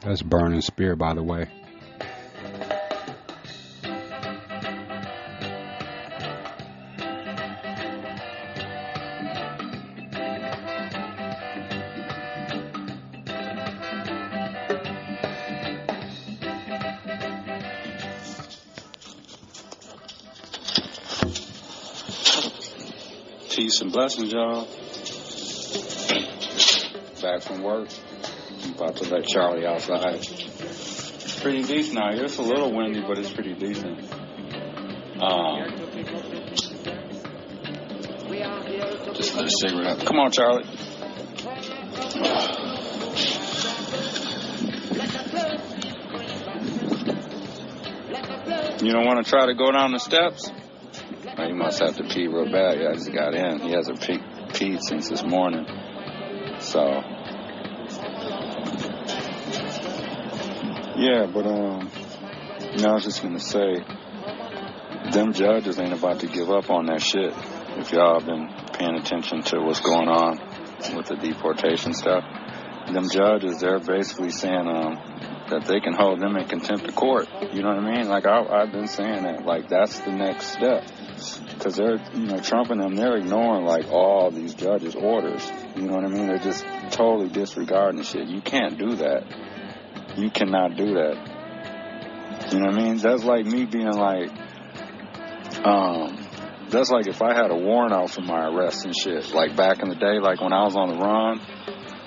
That's Burning Spear, by the way. Peace and blessings, y'all. Back from work. I'm about to let Charlie outside. It's pretty decent out here. It's a little windy, but it's pretty decent. Just let a cigarette up. Come on, Charlie. You don't want to try to go down the steps? Oh, you must have to pee real bad. Yeah, I just got in. He hasn't peed since this morning. So, yeah, but, I was just going to say, them judges ain't about to give up on that shit. If y'all have been paying attention to what's going on with the deportation stuff, them judges, they're basically saying that they can hold them in contempt of court. You know what I mean? Like, I've been saying that. Like, that's the next step. Because they're, Trump and them, they're ignoring, like, all these judges' orders. You know what I mean? They're just totally disregarding the shit. You can't do that. You cannot do that. You know what I mean? That's like me being like, that's like if I had a warrant out for my arrest and shit. Like, back in the day, like, when I was on the run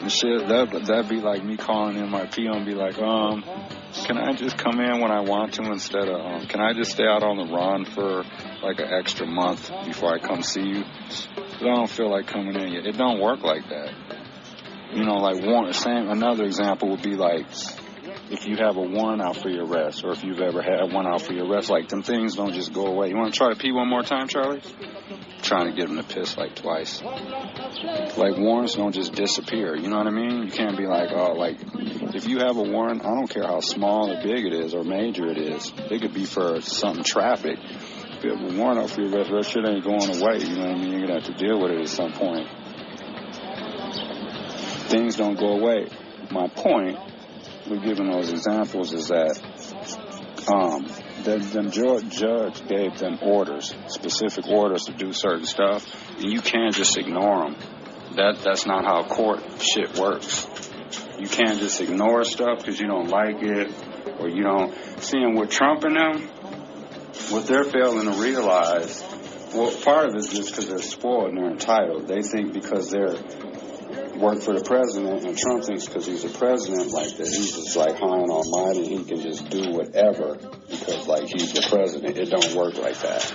and shit, that'd be like me calling in my PO and be like, can I just come in when I want to instead of, can I just stay out on the run for like an extra month before I come see you? But I don't feel like coming in yet. It don't work like that. Another example would be like, if you have a warrant out for your arrest, or if you've ever had one out for your arrest, like, them things don't just go away. You want to try to pee one more time, Charlie? I'm trying to get him to piss like twice. Like, warrants don't just disappear, you know what I mean? You can't be like, oh, like, if you have a warrant, I don't care how small or big it is or major it is. It could be for something traffic. If you have a warrant out for your arrest, that shit ain't going away, you know what I mean? You're going to have to deal with it at some point. Things don't go away. My point with giving those examples is that them judge gave them orders, specific orders to do certain stuff, and you can't just ignore them. That's not how court shit works. You can't just ignore stuff because you don't like it, or you don't. Seeing with Trump and them, what they're failing to realize, well, part of it is just because they're spoiled and they're entitled. They think because they're work for the president, and Trump thinks because he's a president like that, he's just like high and almighty, he can just do whatever because like he's the president. It don't work like that.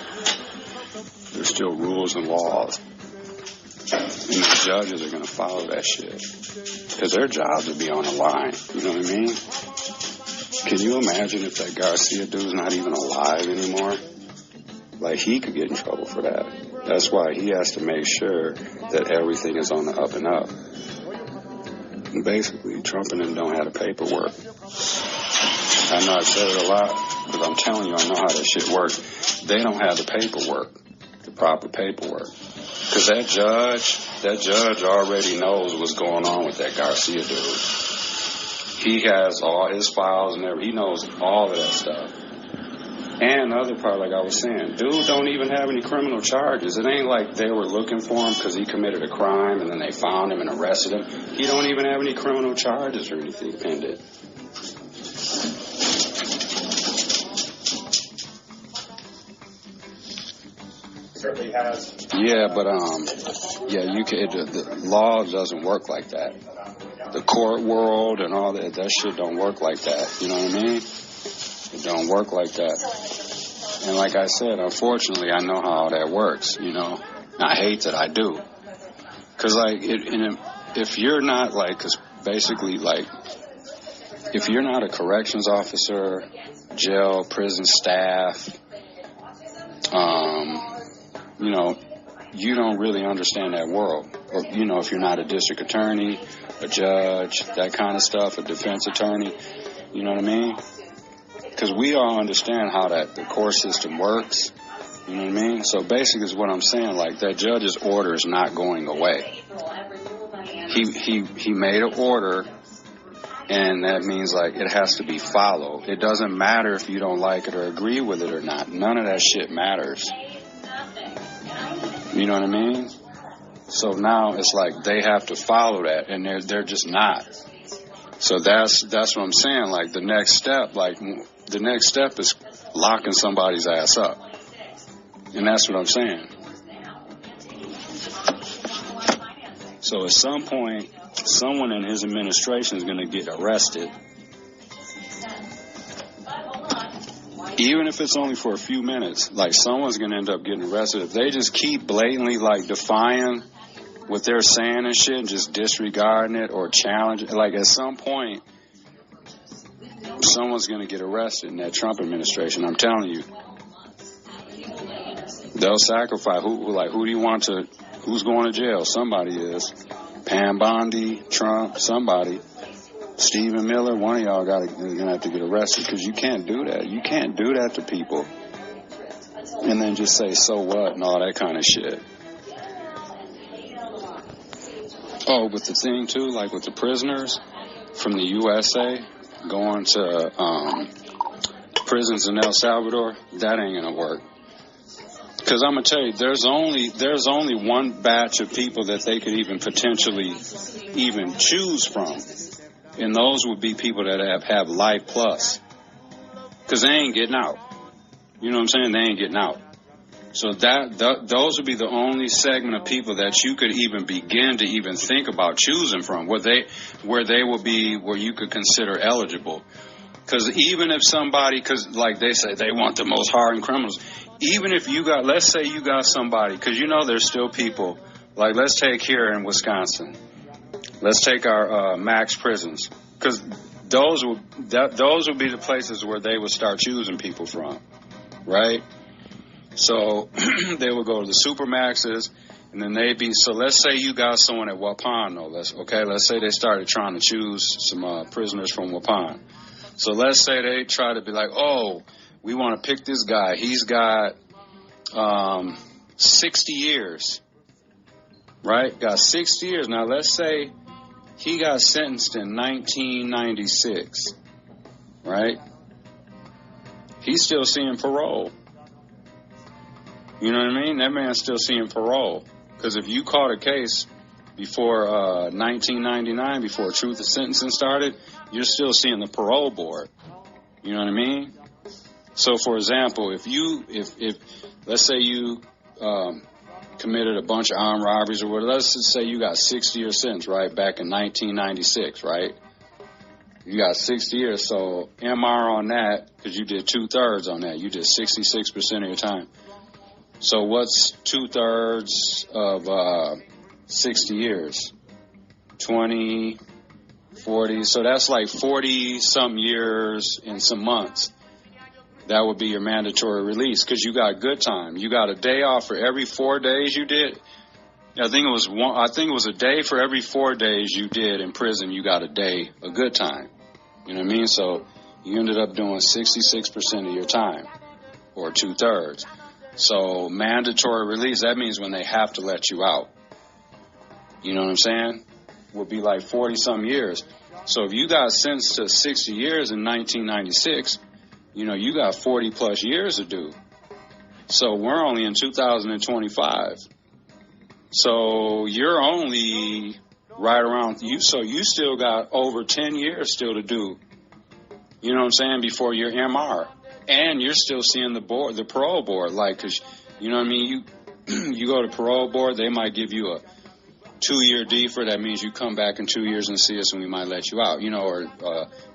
There's still rules and laws, and the judges are going to follow that shit because their jobs would be on the line. You know what I mean? Can you imagine if that Garcia dude's not even alive anymore? Like, he could get in trouble for that. That's why he has to make sure that everything is on the up and up. And basically, Trump and them don't have the paperwork. I know I've said it a lot, but I'm telling you, I know how that shit works. They don't have the paperwork, the proper paperwork. Because that judge already knows what's going on with that Garcia dude. He has all his files and everything. He knows all of that stuff. And the other part, like I was saying, dude don't even have any criminal charges. It ain't like they were looking for him because he committed a crime and then they found him and arrested him. He don't even have any criminal charges or anything pending. Certainly has. Yeah, but the law doesn't work like that. The court world and all that shit don't work like that. You know what I mean? It don't work like that. And like I said, unfortunately, I know how that works, you know. I hate that I do. Because, like, if you're not, like, cause basically, like, if you're not a corrections officer, jail, prison staff, you know, you don't really understand that world. Or, you know, if you're not a district attorney, a judge, that kind of stuff, a defense attorney, you know what I mean? Because we all understand how the court system works. You know what I mean? So basically is what I'm saying, like that judge's order is not going away. He made an order, and that means like it has to be followed. It doesn't matter if you don't like it or agree with it or not. None of that shit matters. You know what I mean? So now it's like they have to follow that, and they're just not. So that's what I'm saying. Like the next step is locking somebody's ass up, and that's what I'm saying. So at some point, someone in his administration is going to get arrested, even if it's only for a few minutes. Like someone's going to end up getting arrested if they just keep blatantly like defying what they're saying and shit, and just disregarding it or challenging it. Like at some point, someone's going to get arrested in that Trump administration. I'm telling you, they'll sacrifice. Who do you want to? Who's going to jail? Somebody is. Pam Bondi, Trump, somebody. Stephen Miller, one of y'all gonna have to get arrested, because you can't do that. You can't do that to people and then just say so what and all that kind of shit. Oh, with the thing too, like with the prisoners from the USA going to prisons in El Salvador, that ain't gonna work. Because I'm gonna tell you, there's only one batch of people that they could even potentially even choose from, and those would be people that have life plus, because they ain't getting out. You know what I'm saying? They ain't getting out. So those would be the only segment of people that you could even begin to even think about choosing from, where you could consider eligible. Because even if somebody, because like they say, they want the most hardened criminals. Even if you got, let's say you got somebody, because you know there's still people, like let's take here in Wisconsin. Let's take our max prisons, because those would be the places where they would start choosing people from, right? So they would go to the supermaxes, and then they'd be, so let's say you got someone at Wapano, let's say they started trying to choose some prisoners from Waupun. So let's say they try to be like, oh, we want to pick this guy. He's got 60 years, right? Got 60 years. Now let's say he got sentenced in 1996, right? He's still seeing parole. You know what I mean? That man's still seeing parole. Because if you caught a case before 1999, before truth of sentencing started, you're still seeing the parole board. You know what I mean? So, for example, if let's say you committed a bunch of armed robberies or whatever, let's just say you got 60-year sentence, right, back in 1996, right? You got 60 years, so MR on that, because you did 2/3 on that. You did 66% of your time. So what's 2/3 of 60 years? 20, 40. So that's like 40-something years and some months. That would be your mandatory release, because you got good time. You got a day off for every 4 days you did. I think it was a day for every 4 days you did in prison. You got a day of good time. You know what I mean? So you ended up doing 66% of your time, or 2/3. So mandatory release, that means when they have to let you out. You know what I'm saying? Would be like 40-some years. So if you got sentenced to 60 years in 1996, you know, you got 40-plus years to do. So we're only in 2025. So you're only right around, so you still got over 10 years still to do. You know what I'm saying? Before your MR. And you're still seeing the parole board, like, cause you know what I mean. You go to parole board, they might give you a 2-year defer. That means you come back in 2 years and see us, and we might let you out. You know, or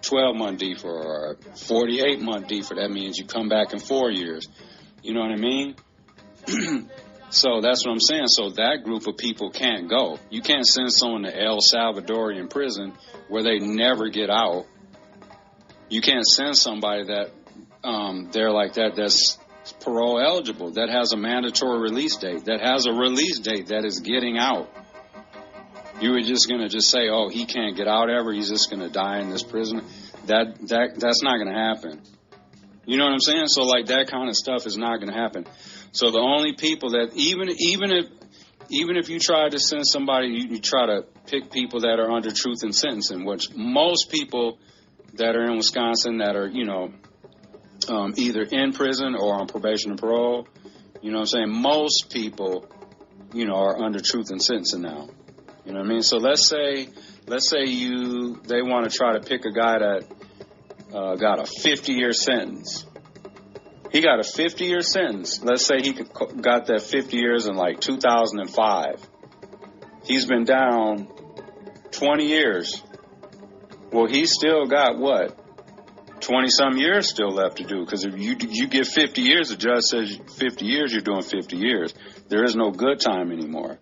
12-month defer or 48-month defer. That means you come back in 4 years. You know what I mean? So that's what I'm saying. So that group of people can't go. You can't send someone to El Salvadorian prison where they never get out. You can't send somebody that they're like that, that's parole eligible, that has a mandatory release date, that has a release date that is getting out. You were just going to just say, oh, he can't get out ever, he's just going to die in this prison. That's not going to happen. You know what I'm saying? So like that kind of stuff is not going to happen. So the only people that even if you try to send somebody, you try to pick people that are under truth in sentencing, which most people that are in Wisconsin that are, either in prison or on probation and parole, you know what I'm saying? Most people, are under truth in sentencing now. You know what I mean? So let's say they want to try to pick a guy that got a 50-year sentence. He got a 50-year sentence. Let's say he got that 50 years in like 2005. He's been down 20 years. Well, he's still got what? 20-some years still left to do. Because if you get 50 years, the judge says 50 years, you're doing 50 years. There is no good time anymore.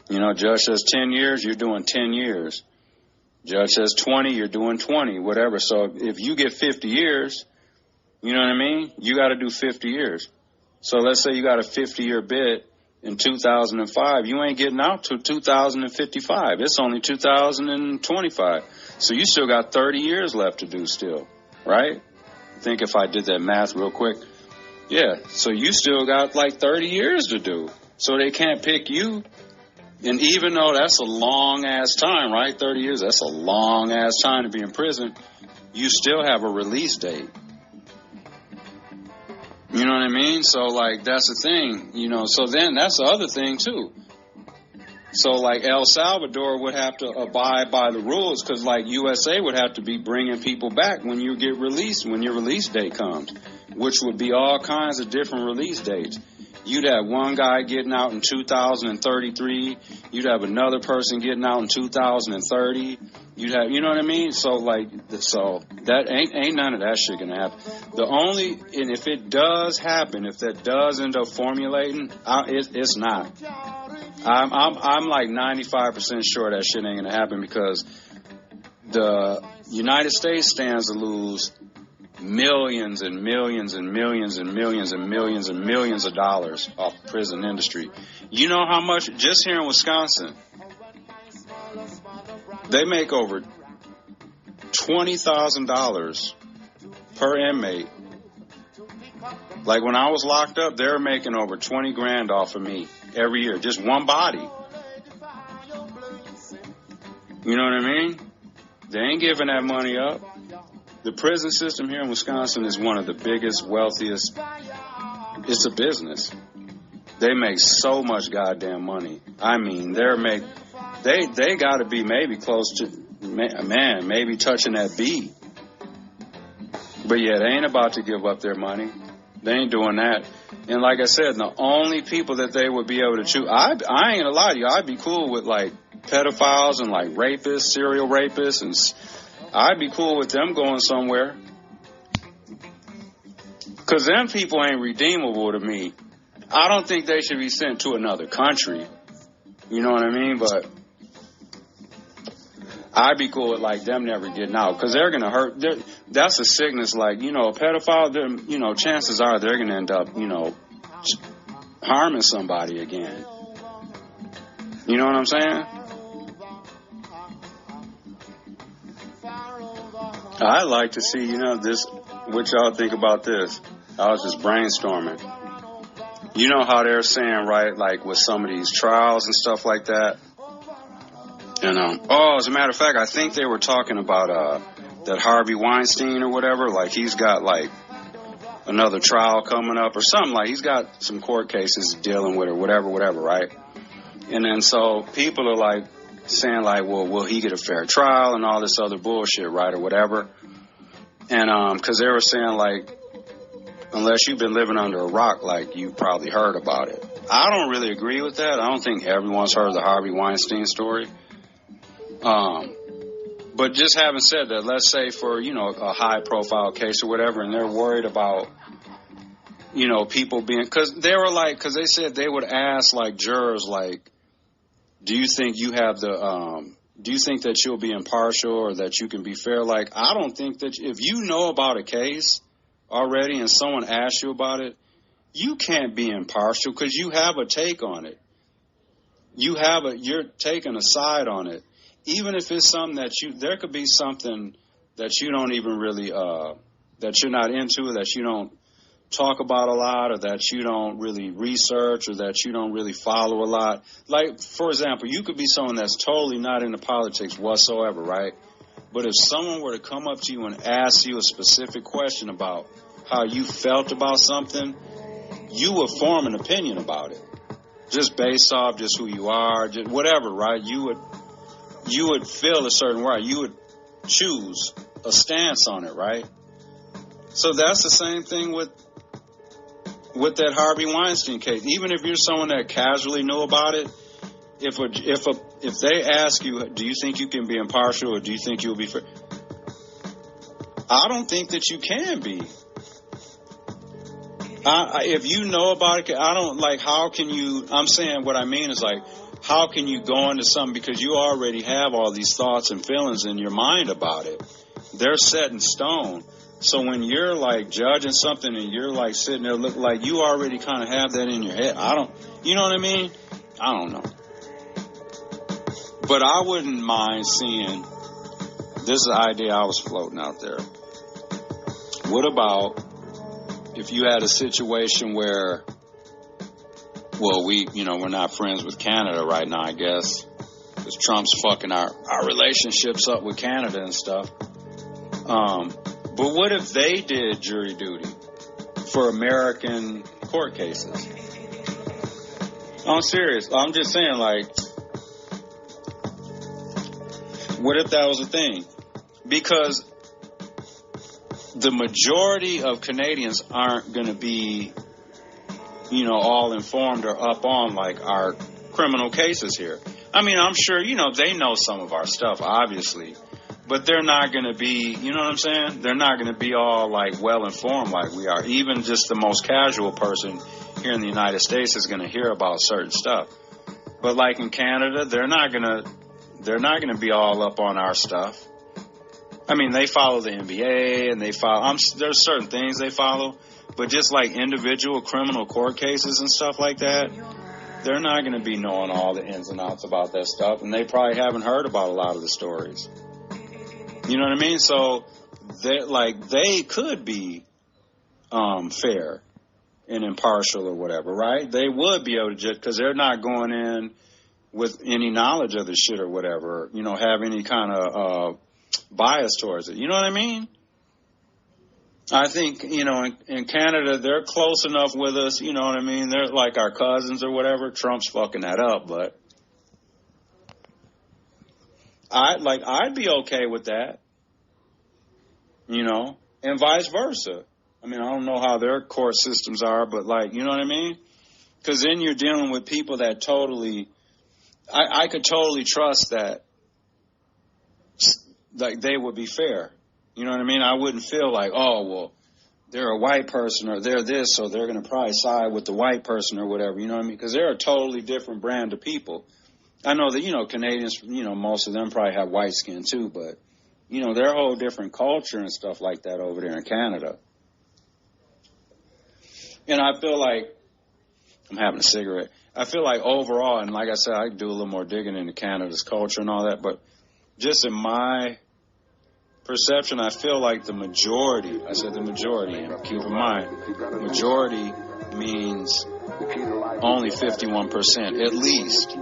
Judge says 10 years, you're doing 10 years. Judge says 20, you're doing 20, whatever. So if you get 50 years, you know what I mean? You got to do 50 years. So let's say you got a 50-year bid in 2005. You ain't getting out till 2055. It's only 2025. So you still got 30 years left to do still, right? I think if I did that math real quick. Yeah, so you still got like 30 years to do. So they can't pick you. And even though that's a long-ass time, right? 30 years, that's a long-ass time to be in prison. You still have a release date. You know what I mean? So, like, that's the thing, So then that's the other thing, too. So, like, El Salvador would have to abide by the rules because, like, USA would have to be bringing people back when you get released, when your release date comes, which would be all kinds of different release dates. You'd have one guy getting out in 2033. You'd have another person getting out in 2030. You'd have, you know what I mean? So that ain't none of that shit gonna happen. And if it does happen, if that does end up formulating, it's not. I'm like 95% sure that shit ain't gonna happen because the United States stands to lose millions and millions and millions and millions and millions and millions of dollars off the prison industry. You know how much, just here in Wisconsin, they make over $20,000 per inmate. Like when I was locked up, they were making over 20 grand off of me every year, just one body. You know what I mean? They ain't giving that money up. The prison system here in Wisconsin is one of the biggest, wealthiest. It's a business. They make so much goddamn money. I mean, they got to be maybe close to, maybe touching that B. But yeah, they ain't about to give up their money. They ain't doing that. And like I said, the only people that they would be able to choose, I ain't gonna lie to you, I'd be cool with like pedophiles and like rapists, serial rapists, and I'd be cool with them going somewhere. Because them people ain't redeemable to me. I don't think they should be sent to another country. You know what I mean? But I'd be cool with, like, them never getting out. Because they're going to hurt. That's a sickness. Like, a pedophile, chances are they're going to end up, harming somebody again. You know what I'm saying? I'd like to see, this, what y'all think about this. I was just brainstorming. You know how they're saying, right, like with some of these trials and stuff like that? And, as a matter of fact, I think they were talking about that Harvey Weinstein or whatever. Like, he's got, like, another trial coming up or something. Like, he's got some court cases dealing with or whatever, right? And then so people are, like, saying, like, well, will he get a fair trial and all this other bullshit, right, or whatever. And because they were saying, like, unless you've been living under a rock, like, you've probably heard about it. I don't really agree with that. I don't think everyone's heard the Harvey Weinstein story. But just having said that, let's say for, a high-profile case or whatever, and they're worried about, people being, because they said they would ask, like, jurors, like, do you think you have do you think that you'll be impartial or that you can be fair? Like, I don't think that if you know about a case already and someone asks you about it, you can't be impartial because you have a take on it. You're taking a side on it. Even if it's something there could be something that you don't even really, that you're not into, that you don't talk about a lot, or that you don't really research, or that you don't really follow a lot. Like, for example, you could be someone that's totally not into politics whatsoever, right? But if someone were to come up to you and ask you a specific question about how you felt about something, you would form an opinion about it, just based off just who you are, just whatever, right? You would feel a certain way. You would choose a stance on it, right? So that's the same thing with that Harvey Weinstein case. Even if you're someone that casually knew about it, if they ask you, do you think you can be impartial, or do you think you'll be fair? I don't think that you can be. If you know about it, I don't, like, how can you, I'm saying what I mean is, like, how can you go into something because you already have all these thoughts and feelings in your mind about it? They're set in stone. So when you're, like, judging something and you're, like, sitting there looking like you already kind of have that in your head, you know what I mean? I don't know. But I wouldn't mind seeing, this is the idea I was floating out there. What about if you had a situation where, well, we're not friends with Canada right now, I guess, because Trump's fucking our relationships up with Canada and stuff. But what if they did jury duty for American court cases? I'm serious. I'm just saying, like, what if that was a thing? Because the majority of Canadians aren't going to be, all informed or up on, like, our criminal cases here. I mean, I'm sure, they know some of our stuff, obviously. But they're not going to be, you know what I'm saying? They're not going to be all, like, well-informed like we are. Even just the most casual person here in the United States is going to hear about certain stuff. But, like, in Canada, they're not going to be all up on our stuff. I mean, they follow the NBA, and there's certain things they follow. But just, like, individual criminal court cases and stuff like that, they're not going to be knowing all the ins and outs about that stuff. And they probably haven't heard about a lot of the stories. You know what I mean? So, they could be fair and impartial or whatever, right? They would be able to just, because they're not going in with any knowledge of the shit or whatever, have any kind of bias towards it. You know what I mean? I think, in Canada, they're close enough with us, you know what I mean? They're like our cousins or whatever. Trump's fucking that up, but I'd be okay with that, and vice versa. I mean, I don't know how their court systems are, but, like, you know what I mean? Because then you're dealing with people that totally, I could totally trust that, like, they would be fair. You know what I mean? I wouldn't feel like, oh, well, they're a white person or they're this, so they're going to probably side with the white person or whatever, you know what I mean? Because they're a totally different brand of people. I know that, Canadians, most of them probably have white skin too, but, their whole different culture and stuff like that over there in Canada. And I feel like, I'm having a cigarette, I feel like overall, and like I said, I could do a little more digging into Canada's culture and all that, but just in my perception, I feel like the majority, I said the majority, and keep in mind, majority means only 51%, at least.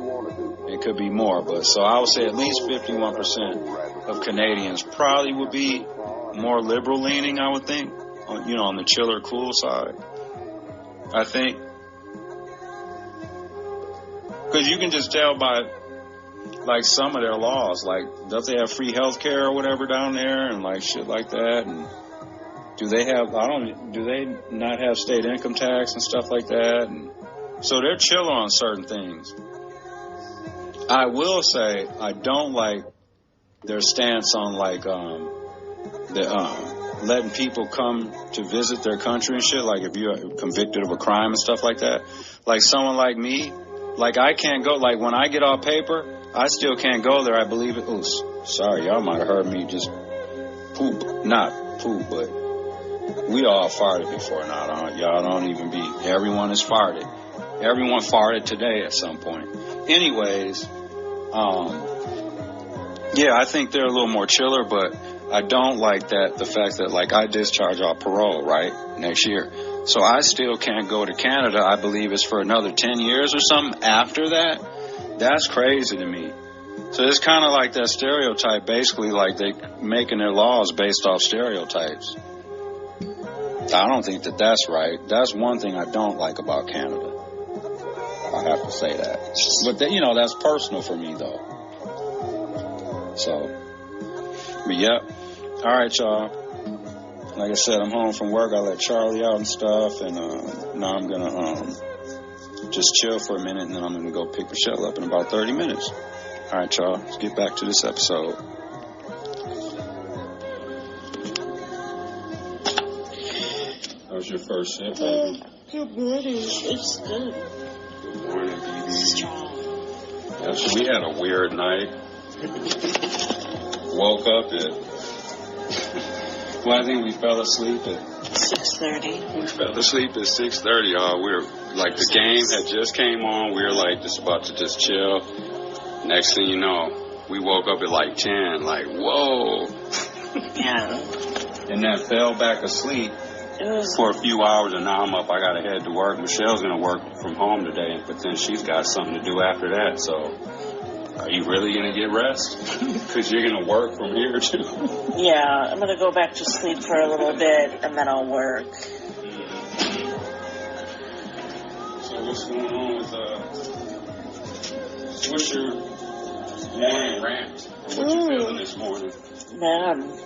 It could be more, but so I would say at least 51% of Canadians probably would be more liberal leaning, I would think, on the chill or cool side. I think. Because you can just tell by, like, some of their laws, like, don't they have free health care or whatever down there and, like, shit like that? And do they not have state income tax and stuff like that? And so they're chill on certain things. I will say I don't like their stance on, like, letting people come to visit their country and shit, like if you're convicted of a crime and stuff like that. Like someone like me, like I can't go, like when I get off paper, I still can't go there, I believe it. Ooh, sorry, y'all might have heard me just poop. Not poop, but we all farted before now. Y'all don't even be, everyone has farted. Everyone farted today at some point. Anyways, yeah, I think they're a little more chiller, but I don't like that, the fact that, like, I discharge off parole, right, next year. So I still can't go to Canada. I believe it's for another 10 years or something after that. That's crazy to me. So it's kind of like that stereotype, basically, like they making their laws based off stereotypes. I don't think that that's right. That's one thing I don't like about Canada. I have to say that. But, that's personal for me, though. So, but yeah. All right, y'all. Like I said, I'm home from work. I let Charlie out and stuff. And now I'm going to just chill for a minute. And then I'm going to go pick Michelle up in about 30 minutes. All right, y'all. Let's get back to this episode. That was your first sip, baby? Good morning. It's good. Good morning, BB. Strong. Yeah, so we had a weird night. Woke up at... Well, I think we fell asleep at... 6:30. We fell asleep at 6:30, y'all. We were, like, the game had just came on. We were, like, just about to just chill. Next thing you know, we woke up at, like, 10. Like, whoa. Yeah. And then fell back asleep for a few hours, and now I'm up. I got to head to work. Michelle's going to work from home today, but then she's got something to do after that. So, are you really going to get rest? Because you're going to work from here, too. Yeah, I'm going to go back to sleep for a little bit, and then I'll work. So, what's going on with, what's your morning rant? What you feeling this morning? Man.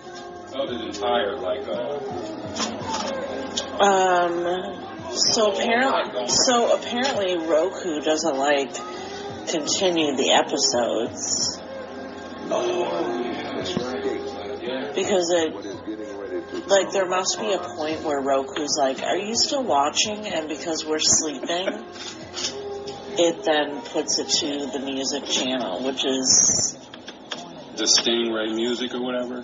Other than tired, like, So apparently Roku doesn't continue the episodes. Oh, yeah, that's right. Yeah. Because there must be a point where Roku's like, are you still watching? And because we're sleeping, it then puts it to the music channel, which is the Stingray music or whatever.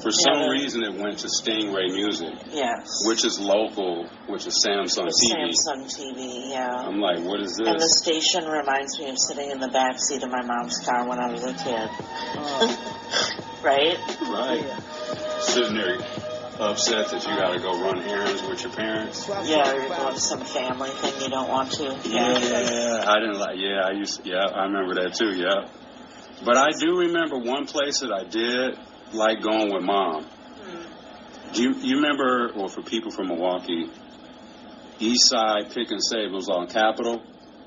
For some reason, it went to Stingray Music. Yes. Which is local, which is Samsung TV. Samsung TV, yeah. I'm like, what is this? And the station reminds me of sitting in the back seat of my mom's car when I was a kid. Right? Right. Sitting there upset that you got to go run errands with your parents. Yeah, or you're doing some family thing you don't want to. Yeah, I didn't like. Yeah, I remember that too. Yeah, but I do remember one place that I did like going with Mom. Do you remember? Or for people from Milwaukee, East Side Pick and Save was on Capitol,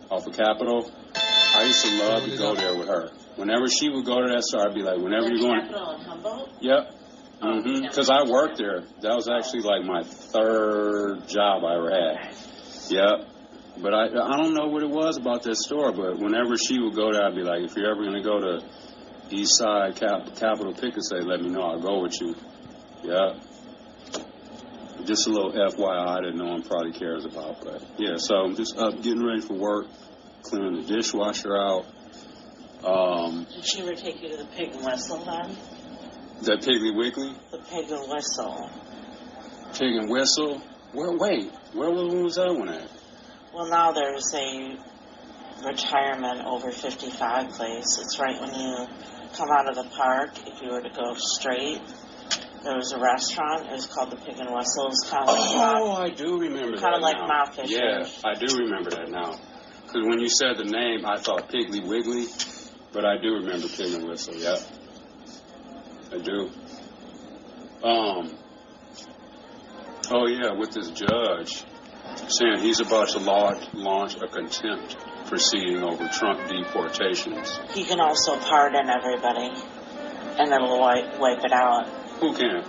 off of Capitol. I used to love to go there with her. Whenever she would go to that store, I'd be like, whenever you're going. Capitol in Humboldt? Yep. Because I worked there. That was actually like my third job I ever had. Yep. But I don't know what it was about that store, but whenever she would go there, I'd be like, if you're ever going to go to East Side Capitol Pick and Say, let me know. I'll go with you. Yep. Just a little FYI that no one probably cares about. But, yeah, so I'm just up getting ready for work, cleaning the dishwasher out. Did she ever take you to the Pig and Whistle, then? That Piggly Wiggly? The Pig and Whistle. Pig and Whistle? Where was that one at? Well, now there's a retirement over 55 place. It's right when you come out of the park. If you were to go straight, there was a restaurant. It was called the Pig and Whistle. It was kind of I do remember that. Kind of like now. Mount Fisher. Yeah, I do remember that now. Because when you said the name, I thought Piggly Wiggly, but I do remember Pig and Whistle. Yep. I do. Oh yeah, with this judge saying he's about to launch a contempt proceeding over Trump deportations. He can also pardon everybody, and it'll wipe it out. Who can?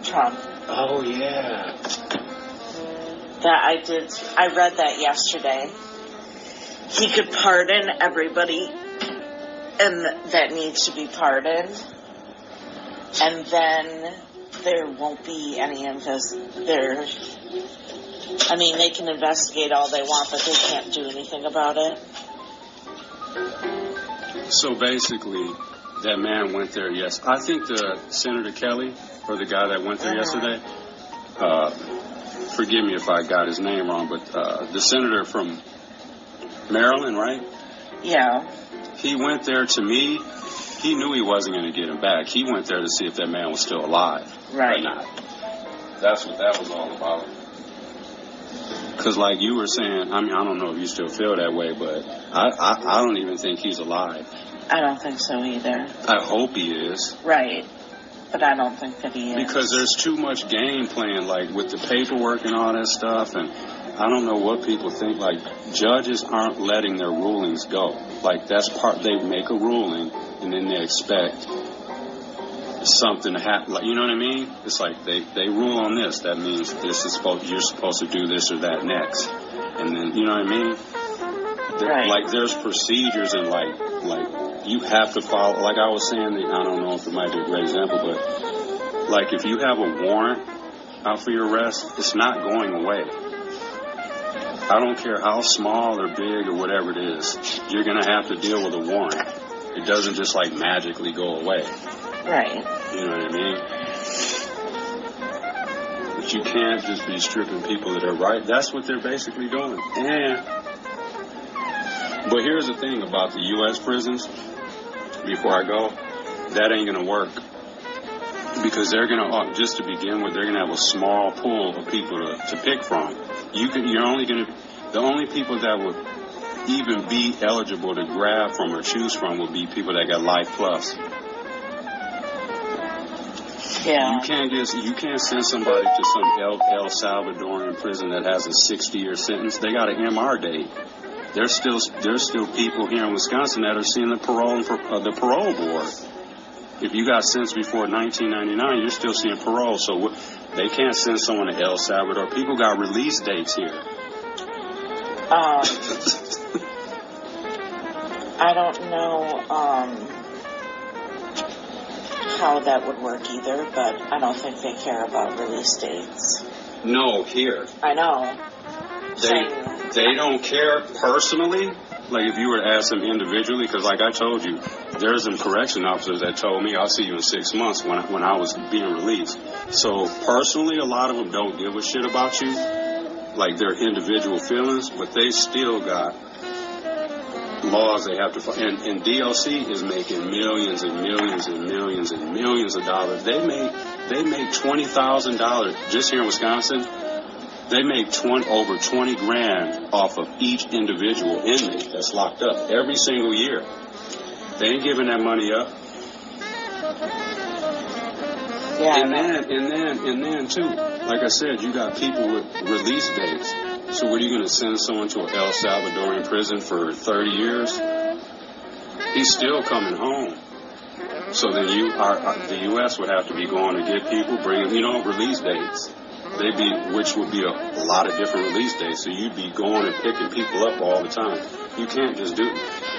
Trump. Oh yeah. I read that yesterday. He could pardon everybody, and that needs to be pardoned. And then there won't be any they can investigate all they want, but they can't do anything about it. So basically, that man went there, yes. I think the Senator Kelly, or the guy that went there yesterday, forgive me if I got his name wrong, but the senator from Maryland, right? Yeah. He went there, to me, he knew he wasn't going to get him back. He went there to see if that man was still alive. Right. Or not. That's what that was all about. Because like you were saying, I mean, I don't know if you still feel that way, but I don't even think he's alive. I don't think so either. I hope he is. Right. But I don't think that he is. Because there's too much game playing, like with the paperwork and all that stuff, and I don't know what people think. Like, judges aren't letting their rulings go. Like, that's part, they make a ruling, and then they expect something to happen. Like, you know what I mean? It's like they rule on this. That means this is you're supposed to do this or that next. And then, you know what I mean? Right. Like, there's procedures and, like you have to follow. Like I was saying, I don't know if it might be a great example, but, like, if you have a warrant out for your arrest, it's not going away. I don't care how small or big or whatever it is, you're going to have to deal with a warrant. It doesn't just, like, magically go away. Right. You know what I mean? But you can't just be stripping people that are right. That's what they're basically doing. But here's the thing about the U.S. prisons, before I go, that ain't going to work. Because they're going to, just to begin with, they're going to have a small pool of people to pick from. You're only going to, the only people that would even be eligible to grab from or choose from would be people that got life plus. Yeah. You can't send somebody to some El Salvadorian prison that has a 60-year sentence. They got an MR date. There's still people here in Wisconsin that are seeing the parole board. If you got sentenced before 1999, you're still seeing parole. So they can't send someone to El Salvador. People got release dates here. I don't know how that would work either, but I don't think they care about release dates. No, here. I know. They don't care personally. Like, if you were to ask them individually, because like I told you, there's some correction officers that told me, I'll see you in 6 months when I was being released. So personally, a lot of them don't give a shit about you, like their individual feelings, but they still got laws they have to follow. And DLC is making millions and millions and millions and millions of dollars. They make $20,000 just here in Wisconsin. They make over 20 grand off of each individual inmate that's locked up every single year. They ain't giving that money up. Yeah. And then too, like I said, you got people with release dates. So what are you going to send someone to an El Salvadorian prison for 30 years? He's still coming home. So then the U.S. would have to be going to get people, bringing, release dates. Which would be a lot of different release dates. So you'd be going and picking people up all the time. You can't just do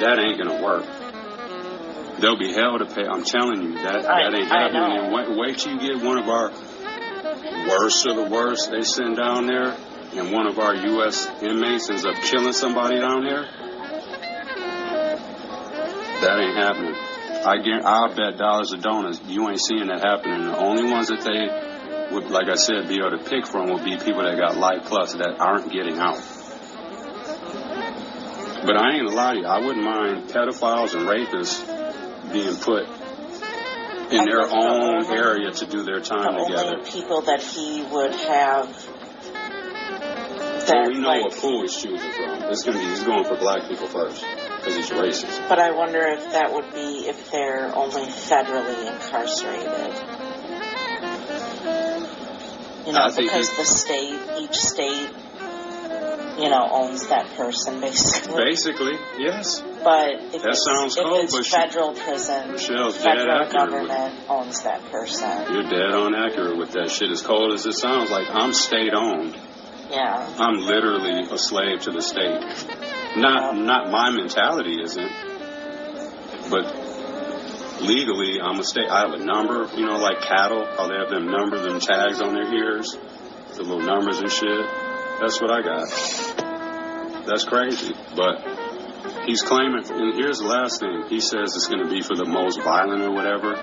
that. Ain't going to work. There'll be hell to pay. I'm telling you, that ain't happening. And wait till you get one of our worst of the worst they send down there, and one of our U.S. inmates ends up killing somebody down there. That ain't happening. I'll bet dollars of donuts you ain't seeing that happening. The only ones that they would, like I said, be able to pick from would be people that got life plus that aren't getting out. But I ain't gonna lie to you, I wouldn't mind pedophiles and rapists being put in their own area to do their time together. The only people that he would have. Well, we know what pool he's choosing from. He's going for black people first because he's racist. But I wonder if that would be if they're only federally incarcerated. Because each state, owns that person, basically. Basically, yes. But if that sounds cold, it's federal prison, federal government owns that person. You're dead on accurate with that shit. As cold as it sounds, like, I'm state-owned. Yeah. I'm literally a slave to the state. Not my mentality isn't, but legally, I'm a state. I have a number, like cattle, how they have them numbers and tags on their ears, the little numbers and shit. That's what I got. That's crazy. But he's claiming, and here's the last thing. He says it's going to be for the most violent or whatever.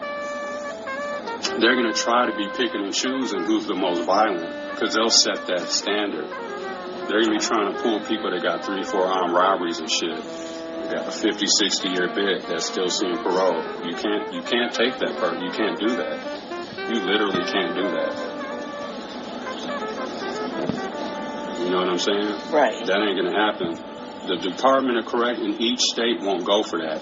They're going to try to be picking and choosing who's the most violent because they'll set that standard. They're going to be trying to pull people that got 3-4 armed robberies and shit. Got a 50, 60-year bid that's still seeing parole. You can't take that part. You can't do that. You literally can't do that. You know what I'm saying? Right. That ain't going to happen. The Department of Correction in each state won't go for that.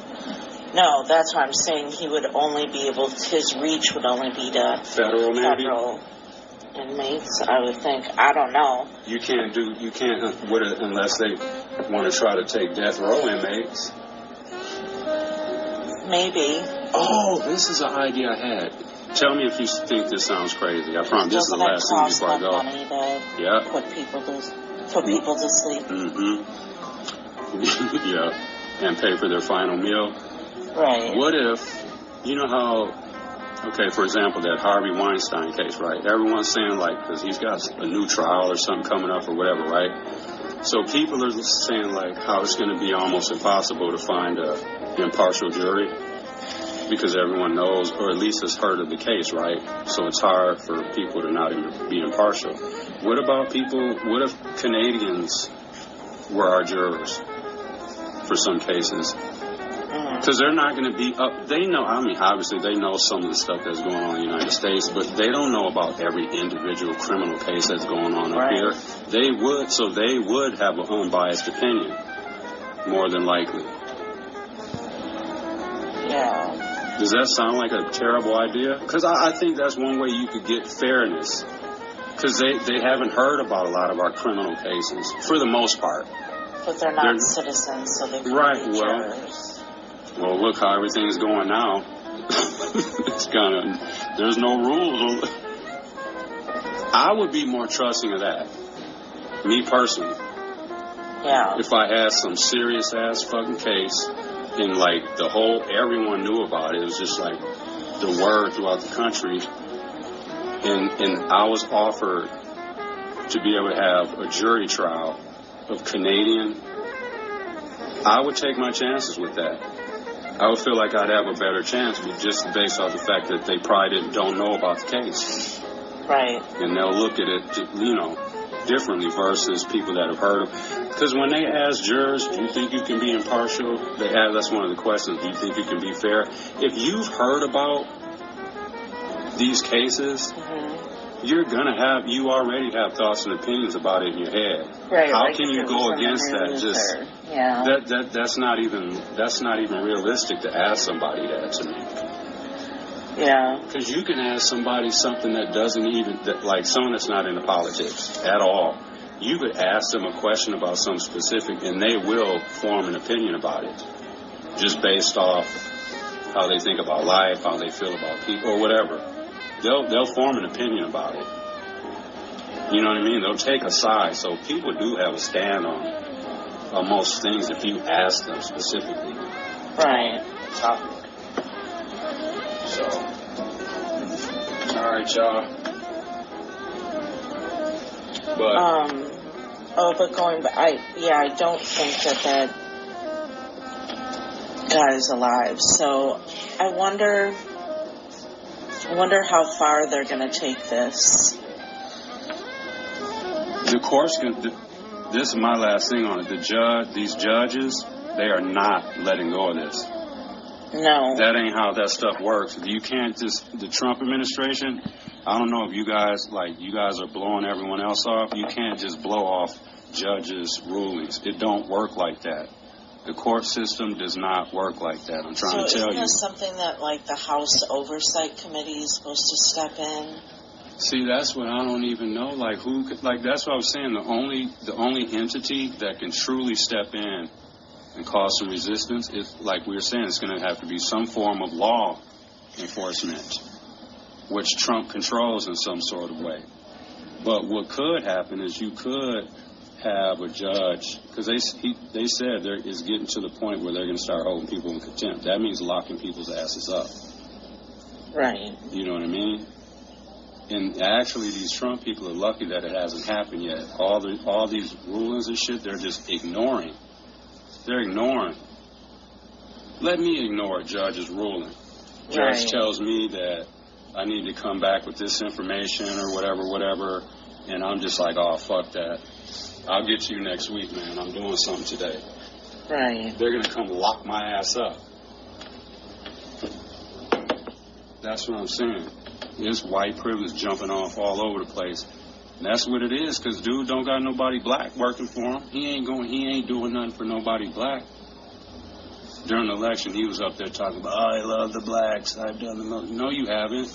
No, that's why I'm saying he would only be able, his reach would only be to Federal, maybe? federal inmates, I would think. I don't know. You can't unless they want to try to take death row inmates. Maybe. Oh, this is an idea I had. Tell me if you think this sounds crazy. I promise this is the last thing before I go. Money to put people to sleep. Mm-hmm. Yeah, and pay for their final meal. Right. What if, you know how, okay, for example, that Harvey Weinstein case, right? Everyone's saying, like, because he's got a new trial or something coming up or whatever, right? So people are saying, like, how it's going to be almost impossible to find an impartial jury because everyone knows, or at least has heard of the case, right? So it's hard for people to not be impartial. What about what if Canadians were our jurors for some cases? Because they're not going to be up. They know, obviously they know some of the stuff that's going on in the United States, but they don't know about every individual criminal case that's going on up here. They would have an unbiased opinion, more than likely. Yeah. Does that sound like a terrible idea? Because I think that's one way you could get fairness. Because they haven't heard about a lot of our criminal cases, for the most part. But they're not citizens, so they can't be jurors. Well, look how everything's going now. There's no rules. I would be more trusting of that. Me personally. Yeah. If I had some serious ass fucking case and like everyone knew about it. It was just like the word throughout the country. And I was offered to be able to have a jury trial of Canadian. I would take my chances with that. I would feel like I'd have a better chance, but just based off the fact that they probably don't know about the case. Right. And they'll look at it, differently versus people that have heard of. Because when they ask jurors, do you think you can be impartial? That's one of the questions. Do you think you can be fair? If you've heard about these cases, you already have thoughts and opinions about it in your head. Right. How can you go against that? That's not even realistic to ask somebody that to me. Yeah. Because you can ask somebody something that doesn't even, like someone that's not into politics at all. You could ask them a question about something specific, and they will form an opinion about it, just based off how they think about life, how they feel about people, or whatever. They'll form an opinion about it. You know what I mean? They'll take a side. So people do have a stand on most things if you ask them specifically. Right. Topic. So, all right, y'all. But going back, I don't think that guy is alive. So I wonder how far they're going to take this. The court's this is my last thing on it. These judges, they are not letting go of this. No. That ain't how that stuff works. You can't the Trump administration, I don't know if you guys are blowing everyone else off. You can't just blow off judges' rulings. It don't work like that. The court system does not work like that. I'm trying to tell you. So isn't this something that, like, the House Oversight Committee is supposed to step in? See, that's what I don't even know. Like, who could, like, that's what I was saying. The only entity that can truly step in and cause some resistance is, like we were saying, it's going to have to be some form of law enforcement, which Trump controls in some sort of way. But what could happen is you could have a judge, because they said it's getting to the point where they're going to start holding people in contempt. That means locking people's asses up. Right. You know what I mean? And actually, these Trump people are lucky that it hasn't happened yet. All these rulings and shit, they're just ignoring. They're ignoring. Let me ignore a judge's ruling. Judge tells me that I need to come back with this information or whatever, and I'm just like, oh, fuck that. I'll get to you next week, man. I'm doing something today. Right. They're going to come lock my ass up. That's what I'm saying. This white privilege jumping off all over the place. That's what it is, because dude don't got nobody black working for him. He ain't doing nothing for nobody black. During the election, he was up there talking about, I love the blacks, I've done the most. No, you haven't.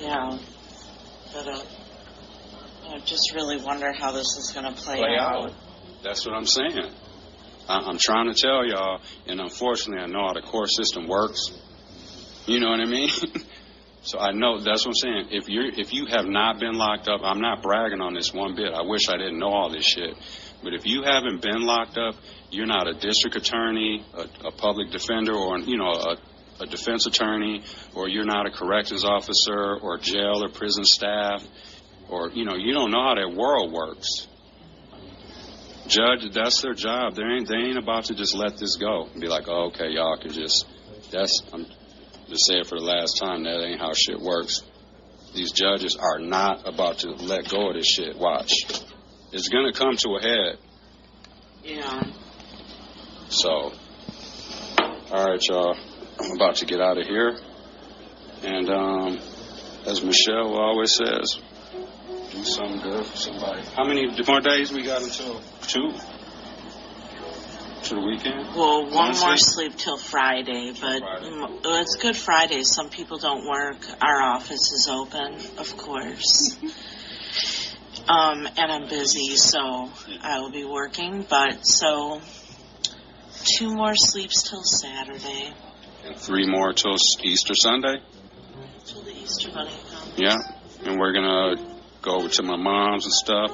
Yeah. But I just really wonder how this is going to play out. That's what I'm saying. I'm trying to tell y'all, and unfortunately, I know how the court system works. You know what I mean? So I know, that's what I'm saying. If you have not been locked up, I'm not bragging on this one bit. I wish I didn't know all this shit. But if you haven't been locked up, you're not a district attorney, a public defender, or a defense attorney, or you're not a corrections officer, or jail or prison staff, or you don't know how that world works. Judge, that's their job. They ain't about to just let this go and be like, oh, okay, y'all can just. I'm just say it for the last time. That ain't how shit works. These judges are not about to let go of this shit. Watch. It's going to come to a head. Yeah. So, all right, y'all. I'm about to get out of here. And as Michelle always says, do something good for somebody. How many more days we got until 2? To the weekend? Well, one more sleep till Friday, but it's Good Friday. Some people don't work. Our office is open, of course. And I'm busy, so I will be working. But so 2 more sleeps till Saturday. And 3 more till Easter Sunday? Till the Easter Bunny comes. Yeah, and we're going to go over to my mom's and stuff.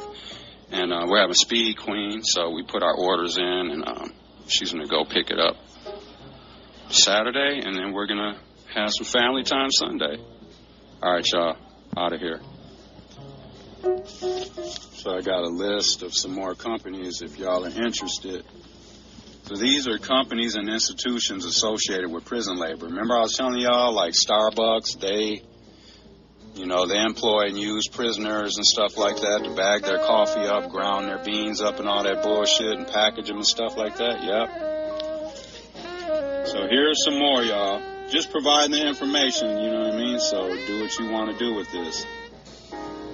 And we're having Speed Queen, so we put our orders in, and she's going to go pick it up Saturday, and then we're going to have some family time Sunday. All right, y'all, out of here. So I got a list of some more companies if y'all are interested. So these are companies and institutions associated with prison labor. Remember I was telling y'all, like Starbucks, they employ and use prisoners and stuff like that to bag their coffee up, ground their beans up and all that bullshit and package them and stuff like that. Yep. So here's some more, y'all. Just providing the information, you know what I mean? So do what you want to do with this.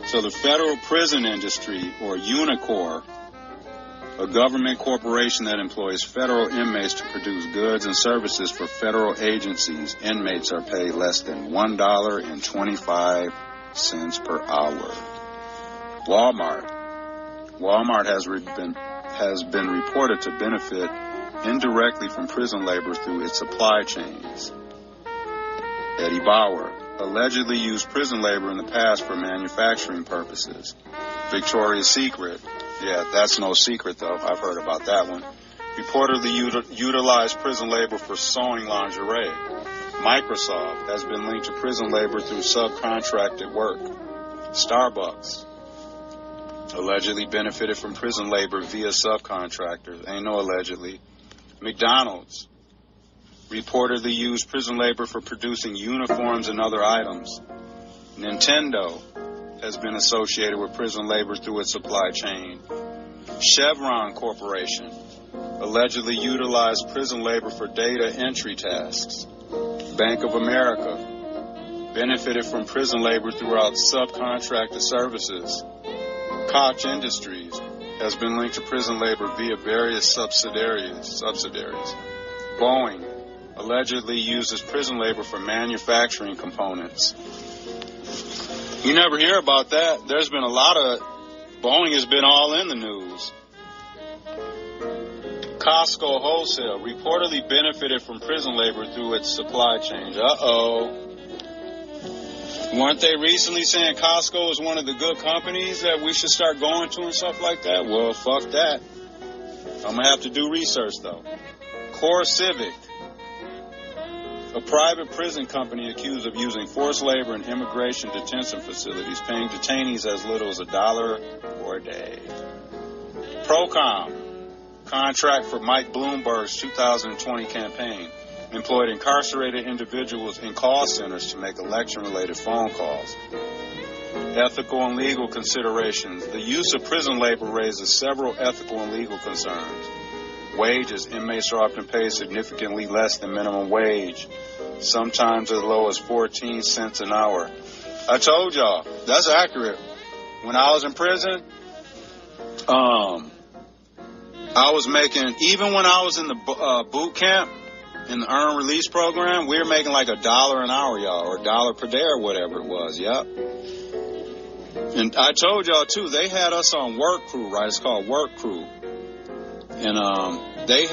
So the Federal Prison Industry, or UNICOR, a government corporation that employs federal inmates to produce goods and services for federal agencies. Inmates are paid less than $1.25 per hour. Walmart has been reported to benefit indirectly from prison labor through its supply chains. Eddie Bauer allegedly used prison labor in the past for manufacturing purposes. Victoria's Secret, yeah, that's no secret though, I've heard about that one, reportedly utilized prison labor for sewing lingerie. Microsoft has been linked to prison labor through subcontracted work. Starbucks allegedly benefited from prison labor via subcontractors. Ain't no allegedly. McDonald's reportedly used prison labor for producing uniforms and other items. Nintendo has been associated with prison labor through its supply chain. Chevron Corporation allegedly utilized prison labor for data entry tasks. Bank of America benefited from prison labor throughout subcontracted services. Koch Industries has been linked to prison labor via various subsidiaries. Boeing allegedly uses prison labor for manufacturing components. You never hear about that. There's been a lot of... Boeing has been all in the news. Costco Wholesale reportedly benefited from prison labor through its supply chain. Uh-oh. Weren't they recently saying Costco is one of the good companies that we should start going to and stuff like that? Well, fuck that. I'm going to have to do research, though. Core Civic, a private prison company accused of using forced labor in immigration detention facilities, paying detainees as little as $1 for a day. Procom, contract for Mike Bloomberg's 2020 campaign, employed incarcerated individuals in call centers to make election-related phone calls. Ethical and legal considerations. The use of prison labor raises several ethical and legal concerns. Wages. Inmates are often paid significantly less than minimum wage, sometimes as low as 14 cents an hour. I told y'all. That's accurate. When I was in prison, I was making, even when I was in the boot camp, in the earned release program, we were making like $1 an hour, y'all, or $1 per day or whatever it was, yep. And I told y'all, too, they had us on work crew, right? It's called work crew. And they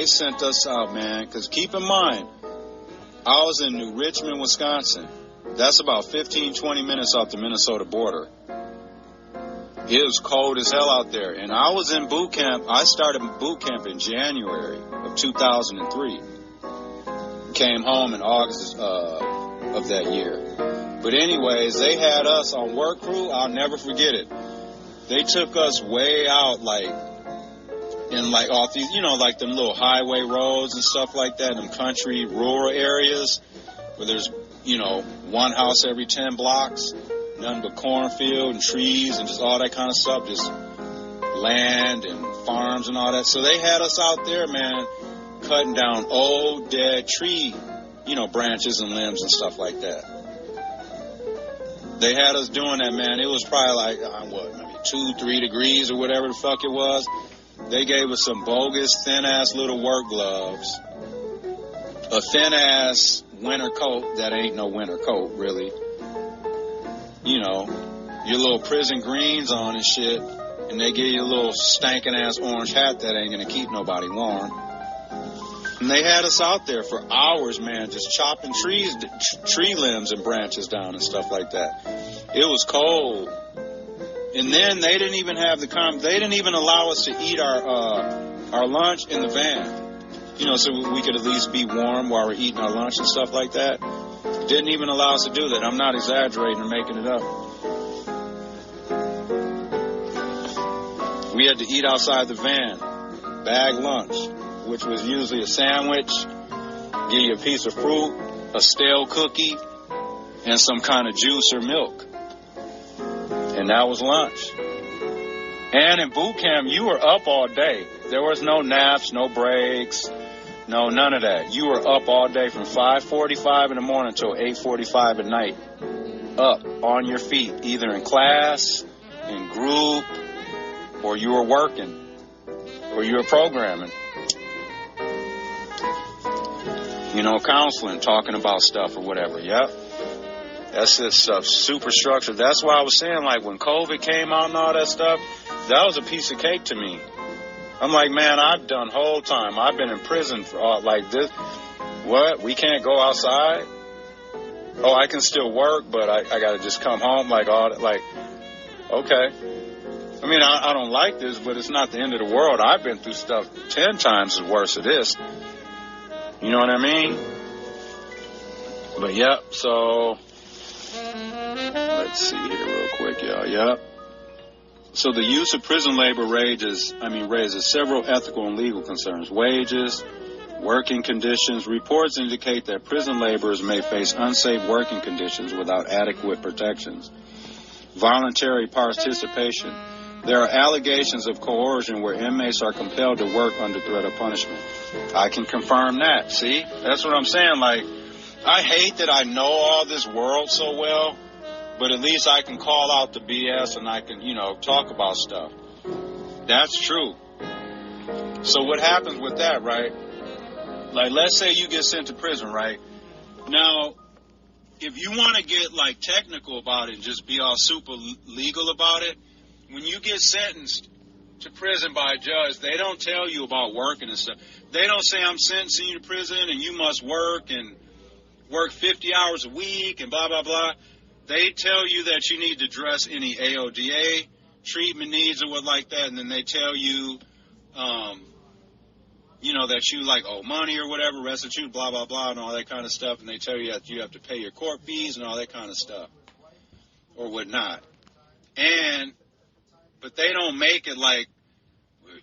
sent us out, man, because keep in mind, I was in New Richmond, Wisconsin. That's about 15, 20 minutes off the Minnesota border. It was cold as hell out there. And I was in boot camp. I started boot camp in January of 2003. Came home in August of that year. But anyways, they had us on work crew. I'll never forget it. They took us way out, like, in like off these, you know, like them little highway roads and stuff like that, them country, rural areas where there's, you know, one house every 10 blocks, nothing but cornfield and trees and just all that kind of stuff, just land and farms and all that. So they had us out there, man, cutting down old dead tree, you know, branches and limbs and stuff like that. They had us doing that, man. It was probably like, maybe 2-3 degrees or whatever the fuck it was. They gave us some bogus, thin-ass little work gloves, a thin-ass winter coat that ain't no winter coat, really. You know, your little prison greens on and shit, and they give you a little stankin'-ass orange hat that ain't gonna keep nobody warm. And they had us out there for hours, man, just chopping trees, tree limbs and branches down and stuff like that. It was cold. And then they didn't even have they didn't even allow us to eat our lunch in the van. You know, so we could at least be warm while we're eating our lunch and stuff like that. Didn't even allow us to do that. I'm not exaggerating or making it up. We had to eat outside the van, bag lunch, which was usually a sandwich, give you a piece of fruit, a stale cookie, and some kind of juice or milk. And that was lunch. And in boot camp, you were up all day. There was no naps, no breaks, no, none of that. You were up all day from 5:45 in the morning until 8:45 at night. Up on your feet, either in class, in group, or you were working, or you were programming. You know, counseling, talking about stuff or whatever, yep. That's this stuff, super structured. That's why I was saying, like, when COVID came out and all that stuff, that was a piece of cake to me. I'm like, man, I've done whole time. I've been in prison for all, like this. What? We can't go outside? Oh, I can still work, but I got to just come home, like, all that. Like, okay. I mean, I don't like this, but it's not the end of the world. I've been through stuff 10 times as worse as this. You know what I mean? But, yep, so let's see here real quick, y'all. Yep. So the use of prison labor raises several ethical and legal concerns. Wages, working conditions. Reports indicate that prison laborers may face unsafe working conditions without adequate protections. Voluntary participation. There are allegations of coercion where inmates are compelled to work under threat of punishment. I can confirm that. See? That's what I'm saying. Like, I hate that I know all this world so well, but at least I can call out the BS and I can, you know, talk about stuff. That's true. So what happens with that, right? Like, let's say you get sent to prison, right? Now, if you want to get, like, technical about it and just be all super legal about it, when you get sentenced to prison by a judge, they don't tell you about working and stuff. They don't say, I'm sentencing you to prison and you must work 50 hours a week and blah, blah, blah. They tell you that you need to address any AODA treatment needs or what like that, and then they tell you, you know, that you, like, owe money or whatever, restitute, blah, blah, blah, and all that kind of stuff, and they tell you that you have to pay your court fees and all that kind of stuff or whatnot. But they don't make it like,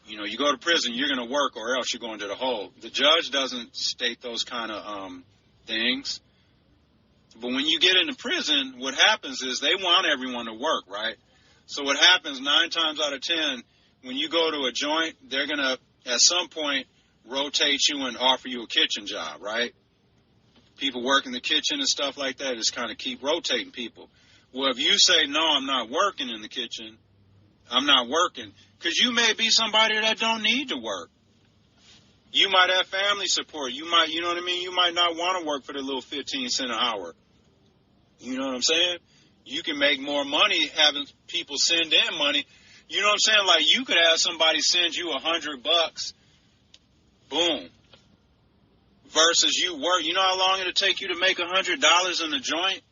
you know, you go to prison, you're going to work or else you're going to the hole. The judge doesn't state those kind of things. But when you get into prison, what happens is they want everyone to work, right? So what happens 9 times out of 10, when you go to a joint, they're going to, at some point, rotate you and offer you a kitchen job, right? People work in the kitchen and stuff like that, just kind of keep rotating people. Well, if you say, no, I'm not working in the kitchen, I'm not working, because you may be somebody that don't need to work. You might have family support. You might, you know what I mean? You might not want to work for the little 15 cents an hour. You know what I'm saying? You can make more money having people send in money. You know what I'm saying? Like, you could have somebody send you $100, boom, versus you work. You know how long it'll take you to make $100 in the joint?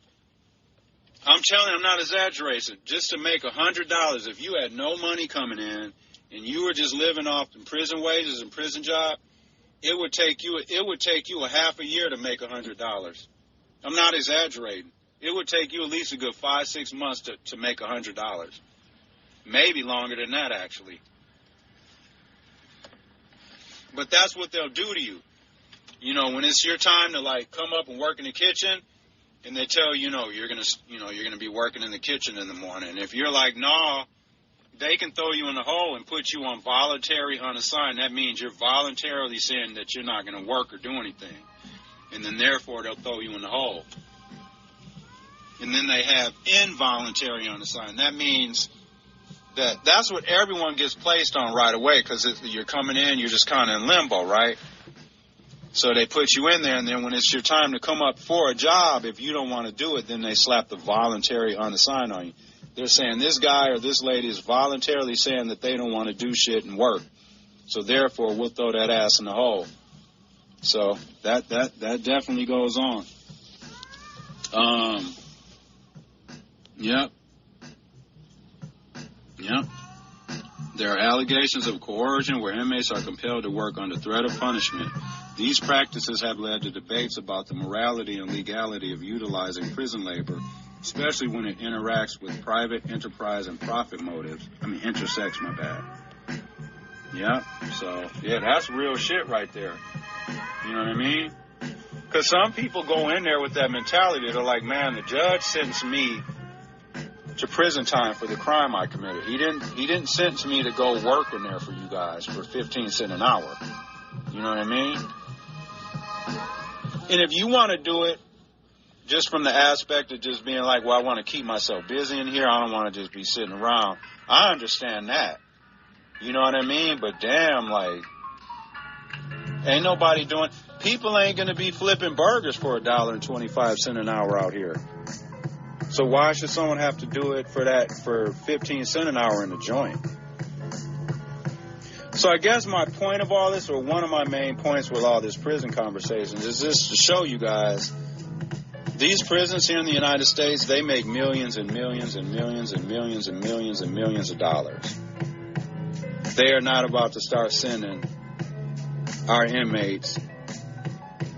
I'm telling you, I'm not exaggerating. Just to make $100, if you had no money coming in and you were just living off the prison wages and prison job, it would take you a half a year to make $100. I'm not exaggerating. It would take you at least a good 5-6 months to make $100. Maybe longer than that, actually. But that's what they'll do to you. You know, when it's your time to, like, come up and work in the kitchen, and they tell you, you're gonna be working in the kitchen in the morning. If you're like, no, they can throw you in the hole and put you on voluntary unassigned. That means you're voluntarily saying that you're not going to work or do anything. And then, therefore, they'll throw you in the hole. And then they have involuntary unassigned. That means that's what everyone gets placed on right away, because you're coming in, you're just kind of in limbo, right? So they put you in there, and then when it's your time to come up for a job, if you don't want to do it, then they slap the voluntary unassigned on you. They're saying this guy or this lady is voluntarily saying that they don't want to do shit and work. So therefore, we'll throw that ass in the hole. So that definitely goes on. Yep. There are allegations of coercion where inmates are compelled to work under threat of punishment. These practices have led to debates about the morality and legality of utilizing prison labor, especially when it interacts with private enterprise and profit motives. Intersects, my bad. Yeah, so, yeah, that's real shit right there. You know what I mean? Because some people go in there with that mentality. They're like, man, the judge sentenced me to prison time for the crime I committed. He didn't sentence me to go work in there for you guys for 15 cents an hour. You know what I mean? And if you want to do it just from the aspect of just being like, well, I want to keep myself busy in here, I don't want to just be sitting around, I understand that. You know what I mean? But damn, like, ain't nobody doing, people ain't going to be flipping burgers for $1.25 an hour out here. So why should someone have to do it for 15 cents an hour in the joint? So I guess my point of all this, or one of my main points with all this prison conversations, is just to show you guys, these prisons here in the United States, they make millions and millions and millions and millions and millions and millions of dollars. They are not about to start sending our inmates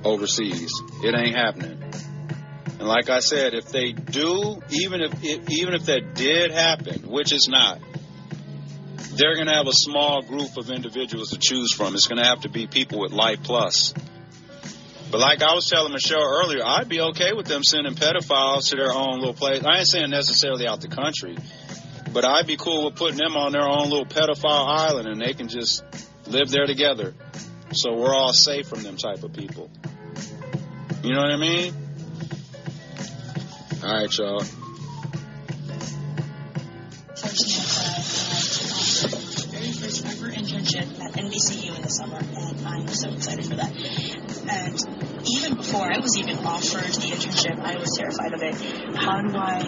overseas. It ain't happening. And like I said, if they do, even if that did happen, which it's not, they're going to have a small group of individuals to choose from. It's going to have to be people with life plus. But like I was telling Michelle earlier, I'd be okay with them sending pedophiles to their own little place. I ain't saying necessarily out the country, but I'd be cool with putting them on their own little pedophile island and they can just live there together. So we're all safe from them type of people. You know what I mean? All right, y'all. Very first ever internship at NBCU in the summer, and I'm so excited for that. And even before I was even offered the internship, I was terrified of it. How do I,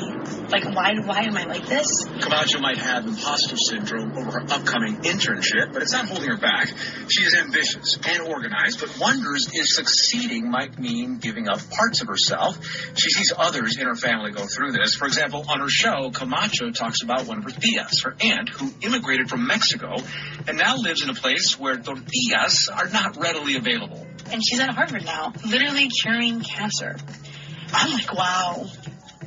why am I like this? Camacho might have imposter syndrome over her upcoming internship, but it's not holding her back. She is ambitious and organized, but wonders if succeeding might mean giving up parts of herself. She sees others in her family go through this. For example, on her show, Camacho talks about one of her tias, her aunt, who immigrated from Mexico and now lives in a place where tortillas are not readily available. And she's at Harvard now, literally curing cancer. I'm like, wow,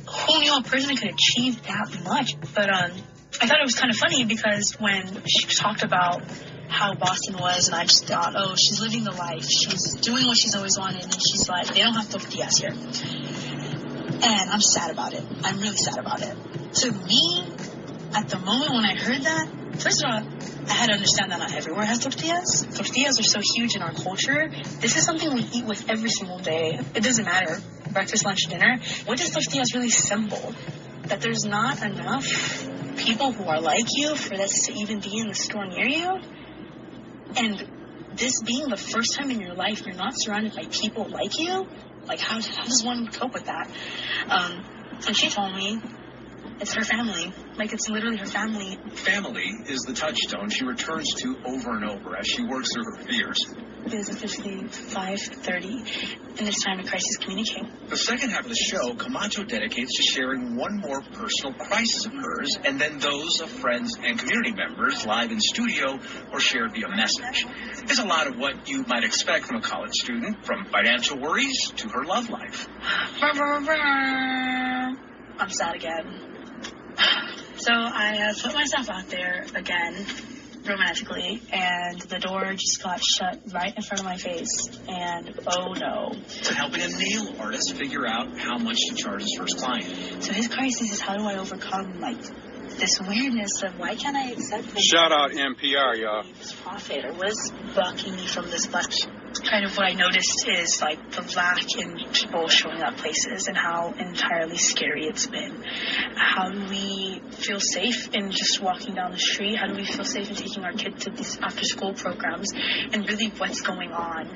who knew a person could achieve that much? But I thought it was kind of funny because when she talked about how Boston was, and I just thought, oh, she's living the life. She's doing what she's always wanted, and she's like, they don't have tortillas here. And I'm sad about it. I'm really sad about it. To me, at the moment when I heard that, first of all, I had to understand that not everywhere has tortillas. Tortillas are so huge in our culture. This is something we eat with every single day. It doesn't matter. Breakfast, lunch, dinner. What does tortillas really symbol? that there's not enough people who are like you for this to even be in the store near you. And this being the first time in your life you're not surrounded by people like you, like how does one cope with that? And she told me it's her family. Like, it's literally her family. Family is the touchstone she returns to over and over as she works through her fears. It is officially 5:30, and it's time to crisis communicate. The second half of the show, Camacho dedicates to sharing one more personal crisis of hers, and then those of friends and community members live in studio or shared via message. There's a lot of what you might expect from a college student, from financial worries to her love life. I'm sad again. So I put myself out there again, romantically, and the door just got shut right in front of my face, and oh no. To helping a nail artist figure out how much to charge his first client. So his crisis is, how do I overcome, like, this weirdness of why can't I accept this? Shout out NPR, y'all. This profit, or what is blocking me from this black? Kind of what I noticed is, like, the lack in people showing up places and how entirely scary it's been. How do we feel safe in just walking down the street? How do we feel safe in taking our kids to these after-school programs? And really, what's going on?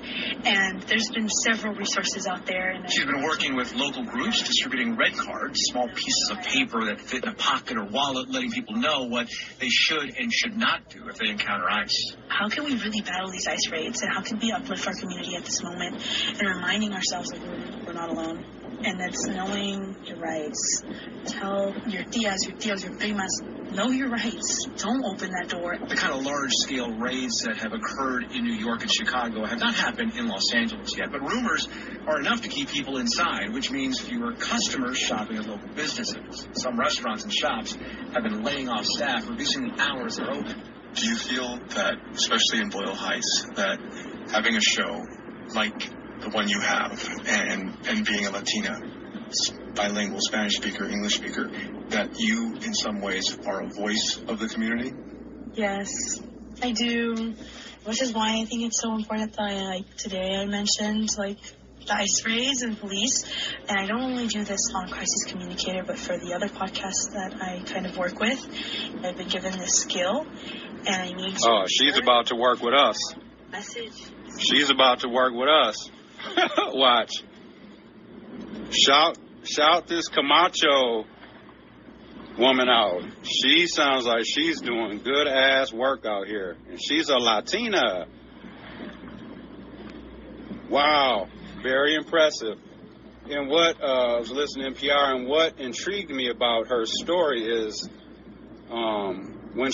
And there's been several resources out there. And she's been working with local groups, distributing red cards, small pieces of paper that fit in a pocket or wallet, letting people know what they should and should not do if they encounter ICE. How can we really battle these ICE raids? And how can we uplift our community at this moment, and reminding ourselves that we're not alone, and that's knowing your rights. Tell your tias, your primas, know your rights. Don't open that door. The kind of large-scale raids that have occurred in New York and Chicago have not happened in Los Angeles yet, but rumors are enough to keep people inside, which means fewer customers shopping at local businesses. Some restaurants and shops have been laying off staff, reducing the hours they're open. Do you feel that, especially in Boyle Heights, that having a show like the one you have and being a Latina, bilingual, Spanish speaker, English speaker, that you in some ways are a voice of the community? Yes, I do. Which is why I think it's so important that today I mentioned the ICE raids and police. And I don't only do this on Crisis Communicator, but for the other podcasts that I kind of work with. I've been given this skill, and I need to... Oh, she's about to work with us. Message. She's about to work with us. Watch. Shout this Camacho woman out. She sounds like she's doing good ass work out here. And she's a Latina. Wow. Very impressive. And what I was listening to NPR, and what intrigued me about her story is when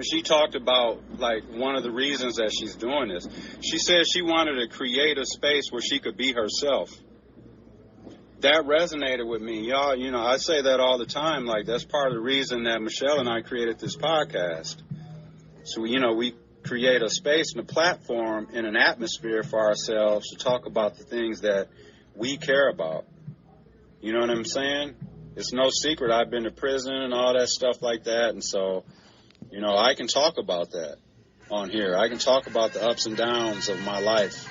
she talked about one of the reasons that she's doing this, she said she wanted to create a space where she could be herself. That resonated with me, y'all. I say that all the time. That's part of the reason that Michelle and I created this podcast. So we create a space and a platform and an atmosphere for ourselves to talk about the things that we care about. You know what I'm saying? It's no secret I've been to prison and all that stuff like that, and so I can talk about that on here. I can talk about the ups and downs of my life,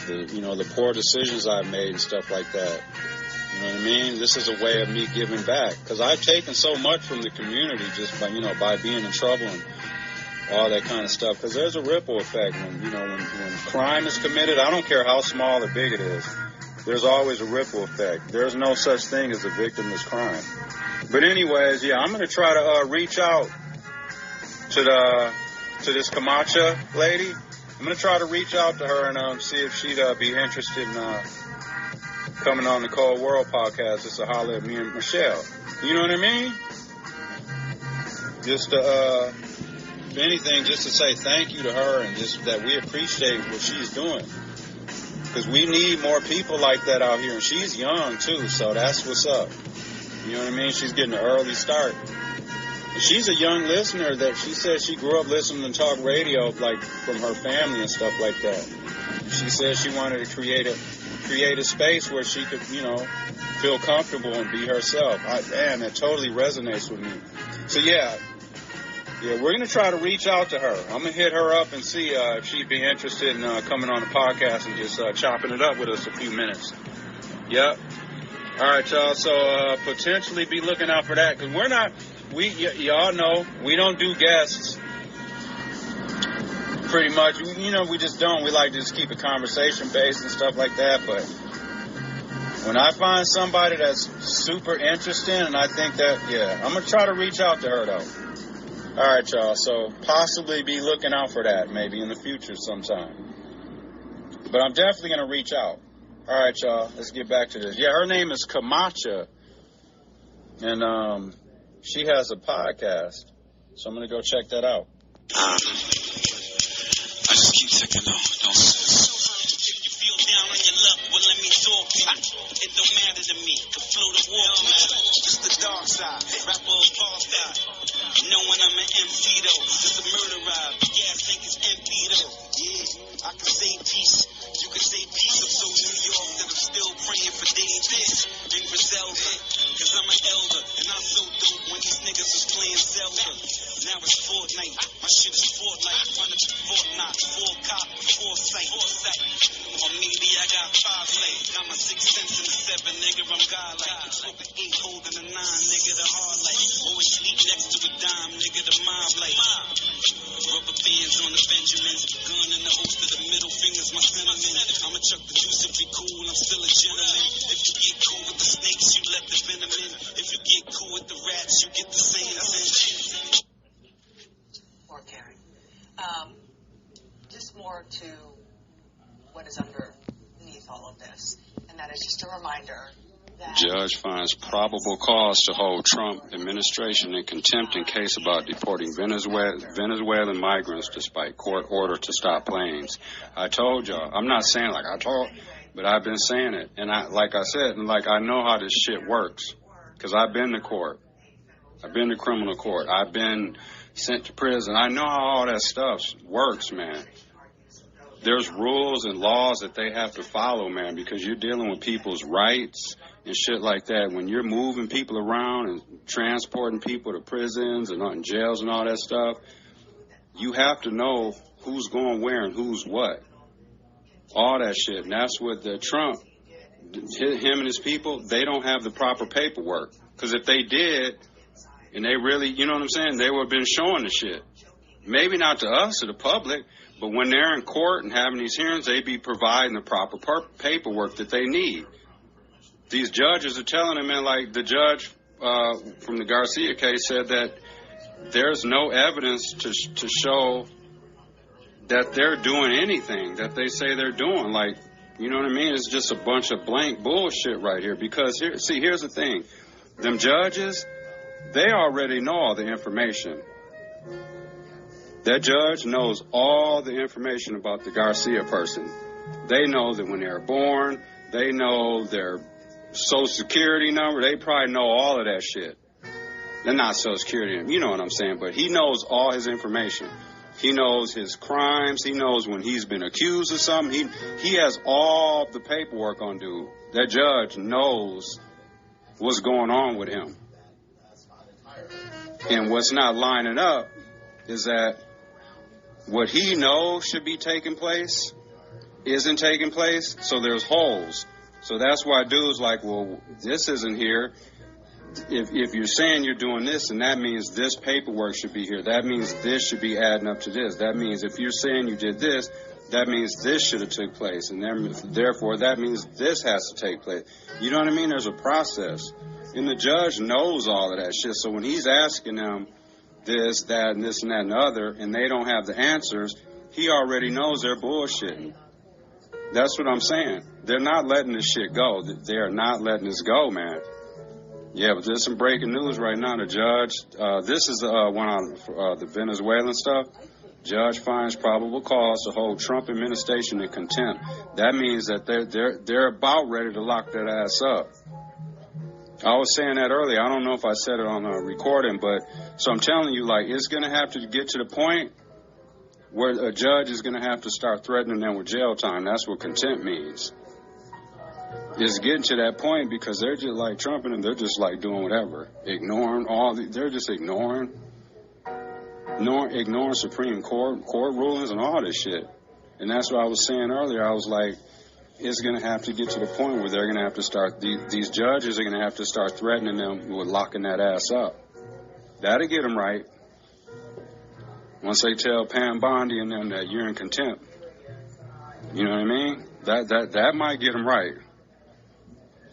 the poor decisions I've made and stuff like that. You know what I mean? This is a way of me giving back, because I've taken so much from the community just by being in trouble and all that kind of stuff. Because there's a ripple effect when crime is committed. I don't care how small or big it is. There's always a ripple effect. There's no such thing as a victimless crime. But anyways, yeah, I'm gonna try to reach out to this Camacho lady. I'm gonna try to reach out to her and see if she'd be interested in coming on the Cold World podcast. Just to holler at me and Michelle. You know what I mean? Just to, if anything, just to say thank you to her and just that we appreciate what she's doing. Because we need more people like that out here. And she's young, too, so that's what's up. You know what I mean? She's getting an early start. And she's a young listener that she said she grew up listening to talk radio, from her family and stuff like that. She said she wanted to create a space where she could, feel comfortable and be herself. That totally resonates with me. So, yeah, we're going to try to reach out to her. I'm going to hit her up and see if she'd be interested in coming on the podcast and just chopping it up with us a few minutes. Yep. All right, y'all. So potentially be looking out for that, because we're not. Y'all know we don't do guests. Pretty much, we just don't. We like to just keep it conversation based and stuff like that. But when I find somebody that's super interesting, and I think that, I'm gonna try to reach out to her though. All right, y'all. So possibly be looking out for that maybe in the future sometime. But I'm definitely gonna reach out. All right, y'all. Let's get back to this. Yeah, her name is Camacha, and she has a podcast. So I'm gonna go check that out. I just keep taking off. Don't if you feel down on your luck, well, let me talk to you. It don't matter to me. Can flow the walk, just the dark side. Rapper apartheid. Knowing I'm an MC though, just a murder ride. The gas tank is empty though. Yeah, I can say peace. You can say peace. I'm so New York that I'm still praying for Davis and Griselda. Cause I'm an elder and I'm so dope when these niggas was playing Zelda. Now it's Fortnite. My shit is Fortnite. Running to Fortnite. Full cop, foresight. Or maybe I got 5 legs. Got my 6 cents in the 7, nigga. I'm godlike. Smoke the 8 holding the 9, nigga. The hard light. Always sleep next to a dime, nigga. The mob light. Rubber bands on the Benjamins. Gun in the holster. The middle finger's my cinnamon. I'ma chuck the juice if we cool. I'm still a gentleman. If you get cool with the snakes, you let the venom in. If you get cool with the rats, you get the same sense. Or Karen. Just more to what is underneath all of this, and that is just a reminder that Judge finds probable cause to hold Trump administration in contempt in case about deporting Venezuelan migrants despite court order to stop planes. I told y'all, I'm not saying like I told, but I've been saying it, and I know how this shit works, because I've been to court. I've been to criminal court. I've been sent to prison. I know how all that stuff works, man. There's rules and laws that they have to follow, man, because you're dealing with people's rights and shit like that. When you're moving people around and transporting people to prisons and jails and all that stuff, you have to know who's going where and who's what. All that shit. And that's what Trump, him and his people, they don't have the proper paperwork. Because if they did, and they really, you know what I'm saying, they would have been showing the shit. Maybe not to us or the public, but when they're in court and having these hearings, they be providing the proper paperwork that they need. These judges are telling them, man, like the judge from the Garcia case said that there's no evidence to show that they're doing anything that they say they're doing. Like, you know what I mean? It's just a bunch of blank bullshit right here. Because, here's the thing. Them judges, they already know all the information. That judge knows all the information about the Garcia person. They know that when they were born, they know their Social Security number. They probably know all of that shit. They're not Social Security, you know what I'm saying, but he knows all his information. He knows his crimes. He knows when he's been accused of something. He has all the paperwork on dude. That judge knows what's going on with him. And what's not lining up is that what he knows should be taking place isn't taking place, so there's holes. So that's why dude's like, well, this isn't here. If you're saying you're doing this, and that means this paperwork should be here. That means this should be adding up to this. That means if you're saying you did this, that means this should have took place. And therefore, that means this has to take place. You know what I mean? There's a process. And the judge knows all of that shit. So when he's asking them this, that, and this, and that, and the other, and they don't have the answers, he already knows they're bullshitting. That's what I'm saying. They're not letting this shit go. They are not letting this go, man. Yeah, but there's some breaking news right now. The judge, this is the one on the Venezuelan stuff. Judge finds probable cause to hold Trump administration in contempt. That means that they're about ready to lock that ass up. I was saying that earlier. I don't know if I said it on a recording, but so I'm telling you, like, it's going to have to get to the point where a judge is going to have to start threatening them with jail time. That's what contempt means. It's getting to that point because they're just like Trump and them. They're just like doing whatever, ignoring they're just ignoring Supreme Court rulings and all this shit. And that's what I was saying earlier. I was like, it's going to have to get to the point where they're going to have to start, these judges are going to have to start threatening them with locking that ass up. That'll get them right. Once they tell Pam Bondi and them that you're in contempt, you know what I mean? That might get them right.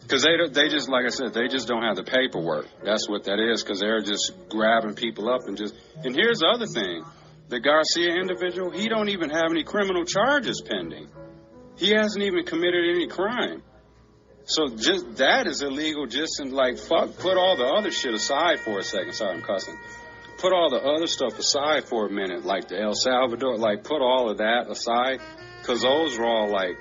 Because they just, like I said, they just don't have the paperwork. That's what that is, because they're just grabbing people up and just... And here's the other thing. The Garcia individual, he don't even have any criminal charges pending. He hasn't even committed any crime. So just that is illegal just in, like, fuck, put all the other shit aside for a second. Sorry, I'm cussing. Put all the other stuff aside for a minute, like the El Salvador, like, put all of that aside, because those are all, like,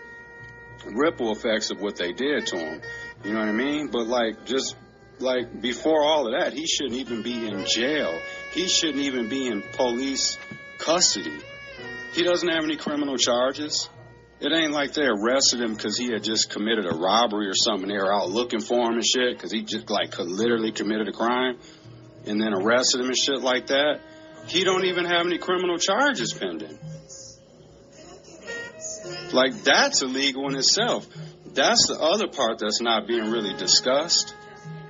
ripple effects of what they did to him. You know what I mean? But, like, just, like, before all of that, he shouldn't even be in jail. He shouldn't even be in police custody. He doesn't have any criminal charges. It ain't like they arrested him because he had just committed a robbery or something. They were out looking for him and shit because he just, like, literally committed a crime and then arrested him and shit like that. He don't even have any criminal charges pending. Like, that's illegal in itself. That's the other part that's not being really discussed.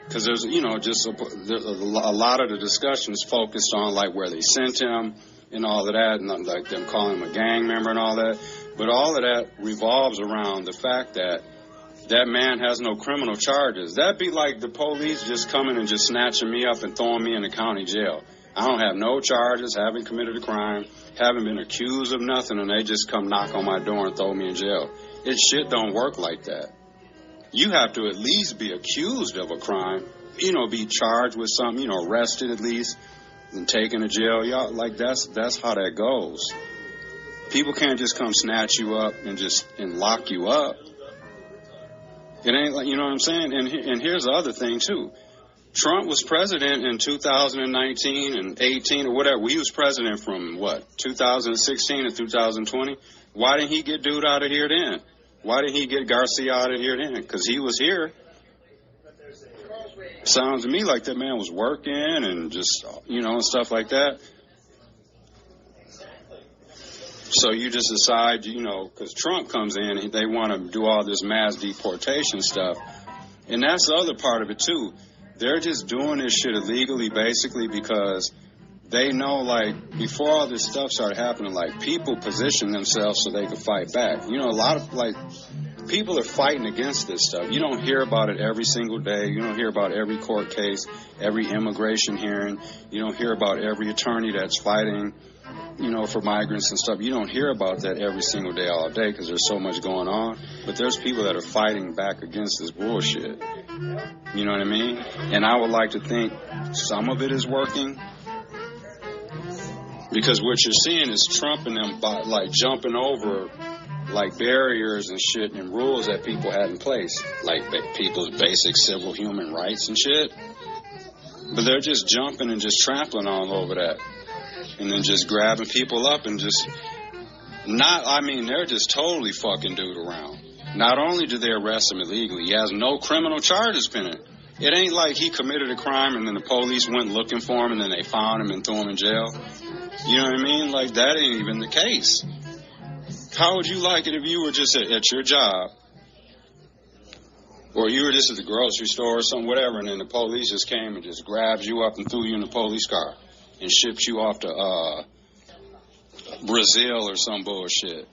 Because there's, you know, just a lot of the discussions focused on, like, where they sent him and all of that, and, like, them calling him a gang member and all that. But all of that revolves around the fact that that man has no criminal charges. That'd be like the police just coming and just snatching me up and throwing me in the county jail. I don't have no charges, haven't committed a crime, haven't been accused of nothing, and they just come knock on my door and throw me in jail. It shit don't work like that. You have to at least be accused of a crime, you know, be charged with something, you know, arrested at least, and taken to jail. Y'all, like, that's how that goes. People can't just come snatch you up and lock you up. It ain't like, you know what I'm saying? And here's the other thing, too. Trump was president in 2019 and 18 or whatever. He was president from, 2016 to 2020? Why didn't he get dude out of here then? Why didn't he get Garcia out of here then? Because he was here. Sounds to me like that man was working and just, you know, and stuff like that. So you just decide, you know, because Trump comes in and they want to do all this mass deportation stuff. And that's the other part of it, too. They're just doing this shit illegally, basically, because they know, like, before all this stuff started happening, like, people positioned themselves so they could fight back. You know, a lot of, like, people are fighting against this stuff. You don't hear about it every single day. You don't hear about every court case, every immigration hearing. You don't hear about every attorney that's fighting, you know, for migrants and stuff. You don't hear about that every single day, all day, because there's so much going on. But there's people that are fighting back against this bullshit. You know what I mean? And I would like to think some of it is working. Because what you're seeing is Trump and them, like, jumping over, like, barriers and shit and rules that people had in place. Like, people's basic civil human rights and shit. But they're just jumping and just trampling all over that. And then just grabbing people up and just they're just totally fucking dude around. Not only did they arrest him illegally, he has no criminal charges pending. It ain't like he committed a crime and then the police went looking for him and then they found him and threw him in jail. You know what I mean? Like, that ain't even the case. How would you like it if you were just at your job, or you were just at the grocery store or something, whatever, and then the police just came and just grabbed you up and threw you in the police car and shipped you off to Brazil or some bullshit?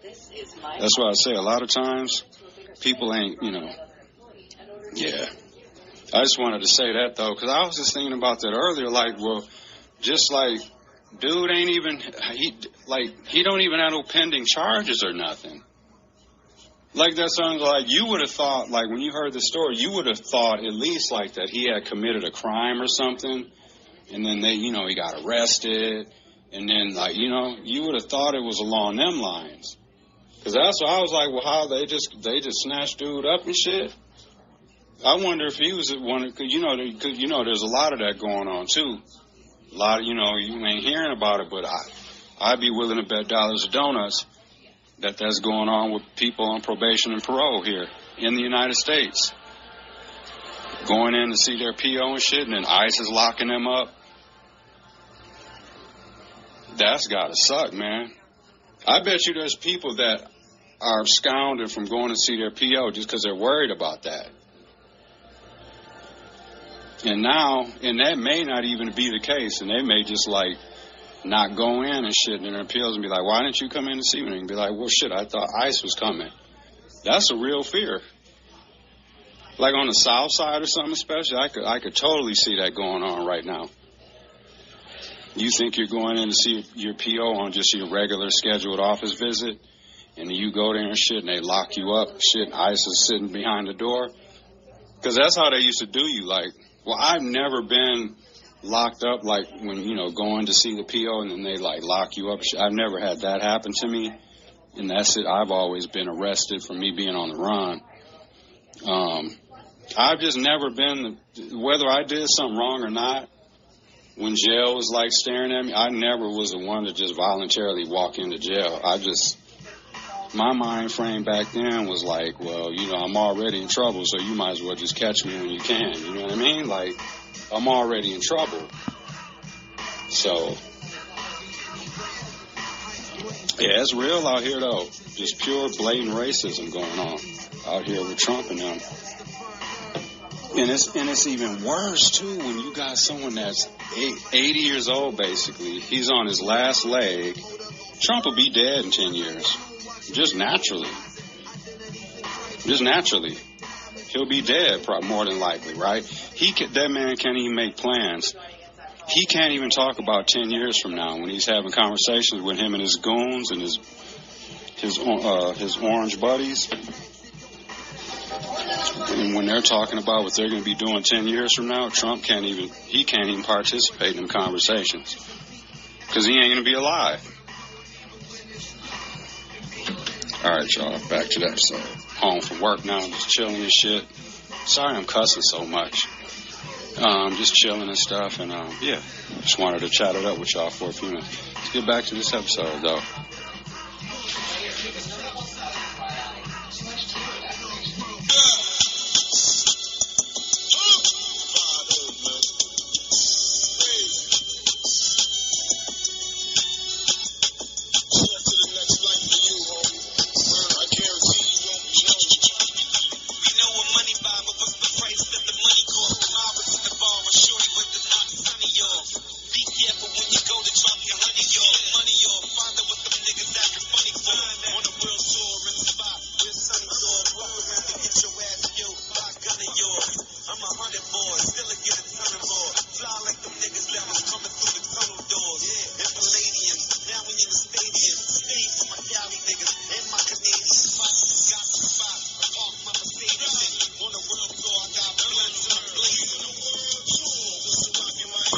That's why I say a lot of times people ain't, you know. Yeah. I just wanted to say that, though, because I was just thinking about that earlier. Like, well, just like, dude ain't even, he don't even have no pending charges or nothing. Like, that sounds like, you would have thought, like, when you heard the story, you would have thought at least, like, that he had committed a crime or something. And then they, you know, he got arrested. And then, like, you know, you would have thought it was along them lines. Because that's what I was like, well, how they just snatched dude up and shit. I wonder if he was at one, because, you know, there's a lot of that going on, too. A lot of, you know, you ain't hearing about it, but I'd be willing to bet dollars of donuts that that's going on with people on probation and parole here in the United States. Going in to see their PO and shit, and then ICE is locking them up. That's gotta suck, man. I bet you there's people that are absconded from going to see their PO just because they're worried about that. And that may not even be the case, and they may just like not go in and shit in their appeals and be like, why didn't you come in to see me? And be like, well, shit, I thought ICE was coming. That's a real fear. Like on the South Side or something especially, I could totally see that going on right now. You think you're going in to see your PO on just your regular scheduled office visit, and then you go there and shit, and they lock you up, shit, and ICE is sitting behind the door? Because that's how they used to do you. Like, well, I've never been locked up, like, when, you know, going to see the PO, and then they, like, lock you up. I've never had that happen to me, and that's it. I've always been arrested for me being on the run. I've just never been, whether I did something wrong or not, when jail was, like, staring at me, I never was the one to just voluntarily walk into jail. My mind frame back then was like, well, you know, I'm already in trouble, so you might as well just catch me when you can. You know what I mean? Like, I'm already in trouble. So, yeah, it's real out here, though. Just pure, blatant racism going on out here with Trump and them. And it's even worse, too, when you got someone that's 80 years old, basically. He's on his last leg. Trump will be dead in 10 years. Just naturally. He'll be dead, probably more than likely, right? That man can't even make plans. He can't even talk about 10 years from now when he's having conversations with him and his goons and his orange buddies. And when they're talking about what they're going to be doing 10 years from now, Trump can't even participate in conversations because he ain't going to be alive. All right, y'all, back to that. So, home from work now, just chilling and shit. Sorry I'm cussing so much. Just chilling and stuff, and yeah, just wanted to chat it up with y'all for a few minutes. Let's get back to this episode, though.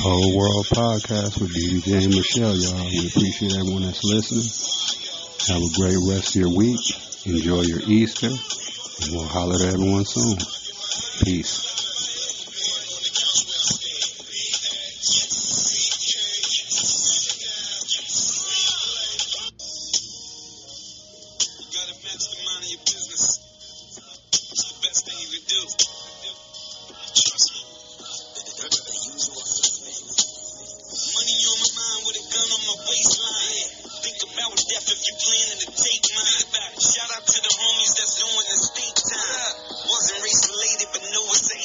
Cold World Podcast with DVJ and Michelle, y'all. We appreciate everyone that's listening. Have a great rest of your week. Enjoy your Easter. And we'll holler at everyone soon. Peace. Shout out to the homies that's doing the state time. Wasn't race related, but know it's the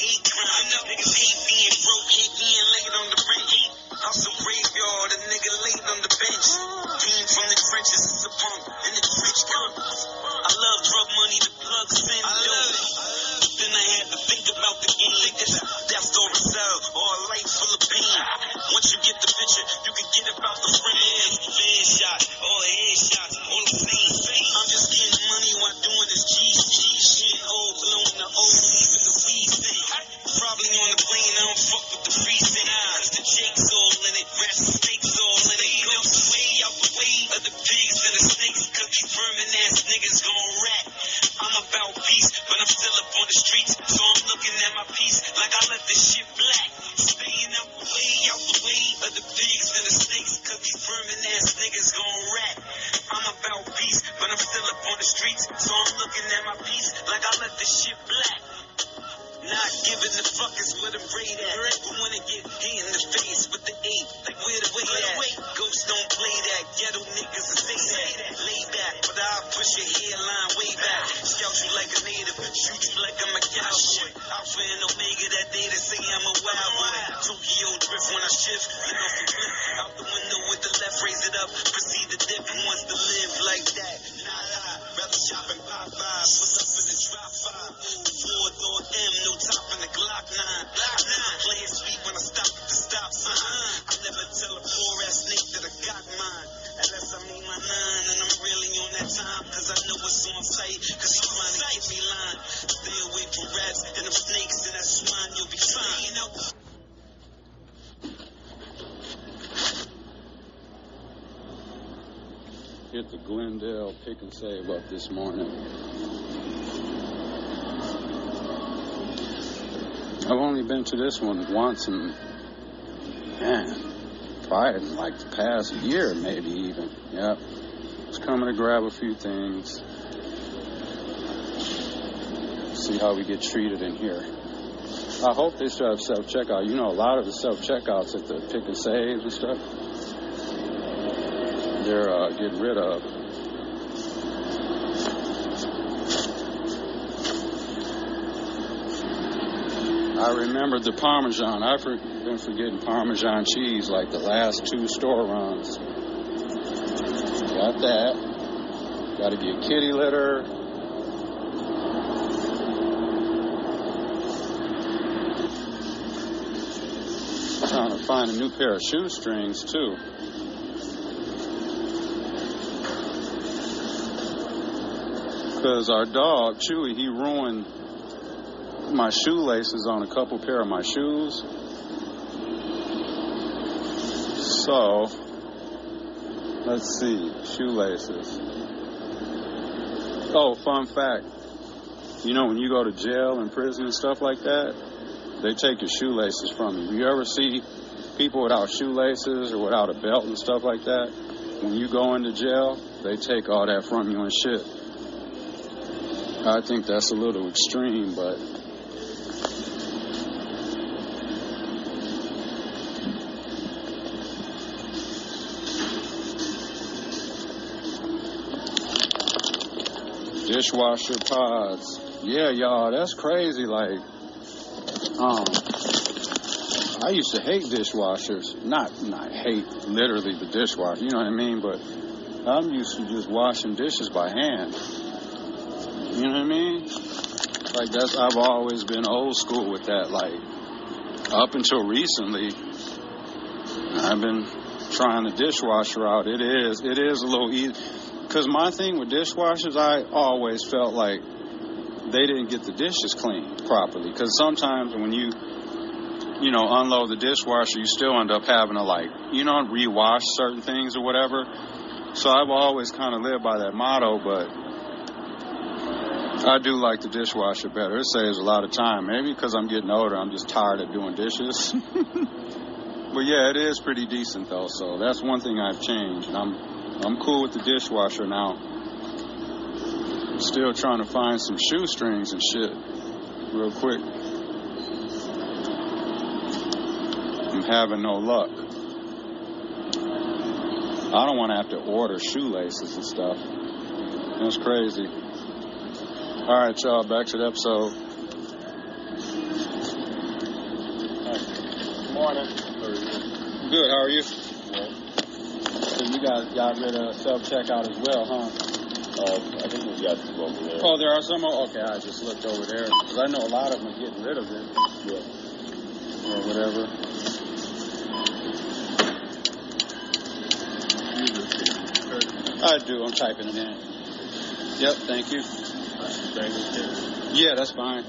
hit the Glendale pick and save up this morning. I've only been to this one once, and man, probably in like the past year, maybe even. Yep. Just coming to grab a few things. See how we get treated in here. I hope they still have self-checkout. You know, a lot of the self-checkouts at the pick and saves and stuff, they're getting rid of. I remembered the Parmesan. I've been forgetting Parmesan cheese like the last 2 store runs. Got that. Got to get kitty litter. Trying to find a new pair of shoestrings too. Because our dog, Chewy, he ruined my shoelaces on a couple pair of my shoes. So, let's see, shoelaces. Oh, fun fact. You know, when you go to jail and prison and stuff like that, they take your shoelaces from you. You ever see people without shoelaces or without a belt and stuff like that? When you go into jail, they take all that from you and shit. I think that's a little extreme, but dishwasher pods. Yeah, y'all, that's crazy. Like, I used to hate dishwashers. Not hate literally the dishwasher, you know what I mean? But I'm used to just washing dishes by hand. You know what I mean? Like, I've always been old school with that. Like, up until recently, I've been trying the dishwasher out. It is a little easy. Because my thing with dishwashers, I always felt like they didn't get the dishes cleaned properly. Because sometimes when you unload the dishwasher, you still end up having to, like, rewash certain things or whatever. So I've always kind of lived by that motto, but I do like the dishwasher better. It saves a lot of time. Maybe because I'm getting older, I'm just tired of doing dishes. But yeah, it is pretty decent though. So that's one thing I've changed, and I'm cool with the dishwasher now. Still trying to find some shoestrings and shit real quick. I'm having no luck. I don't want to have to order shoelaces and stuff. That's crazy. All right, y'all, back to the episode. Good morning. Good, how are you? Good. So you guys got rid of self-checkout as well, huh? I think we've got some over there. Oh, there are some? Okay, I just looked over there. Because I know a lot of them are getting rid of it. Yeah. Or whatever. I do. I'm typing it in. Yep, thank you. Yeah, that's fine.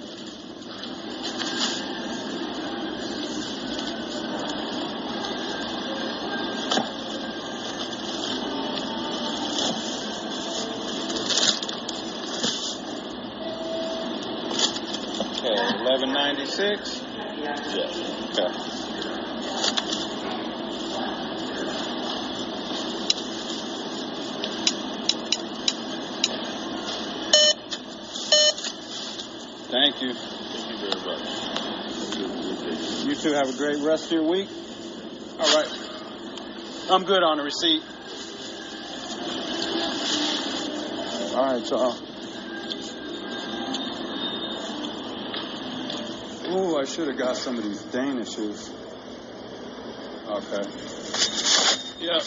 Okay, $11.96. Yeah. Okay. Thank you. Thank you very much. You two have a great rest of your week. All right. I'm good on the receipt. All right, y'all. Ooh, I should have got some of these Danishes. Okay. Yep.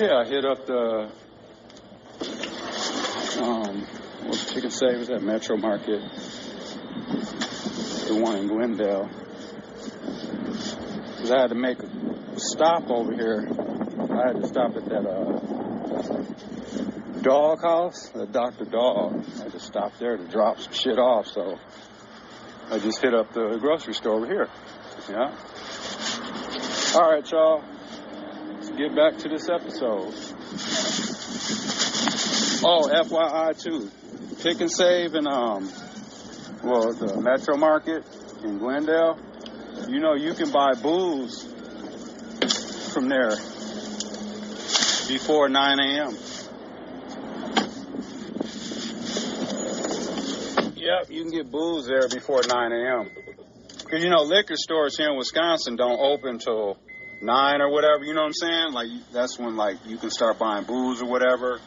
Yeah, I hit up the what chicken say was that Metro Market, the one in Glendale. Because I had to make a stop over here. I had to stop at that dog house, that Dr. Dog. I had to stop there to drop some shit off, so I just hit up the grocery store over here. Yeah. All right, y'all. get back to this episode. Oh, FYI too, Pick and Save in the Metro Market in Glendale. You know, you can buy booze from there before 9 a.m. Yep, you can get booze there before 9 a.m. Because, you know, liquor stores here in Wisconsin don't open till 9 or whatever, you know what I'm saying? Like, that's when, like, you can start buying booze or whatever.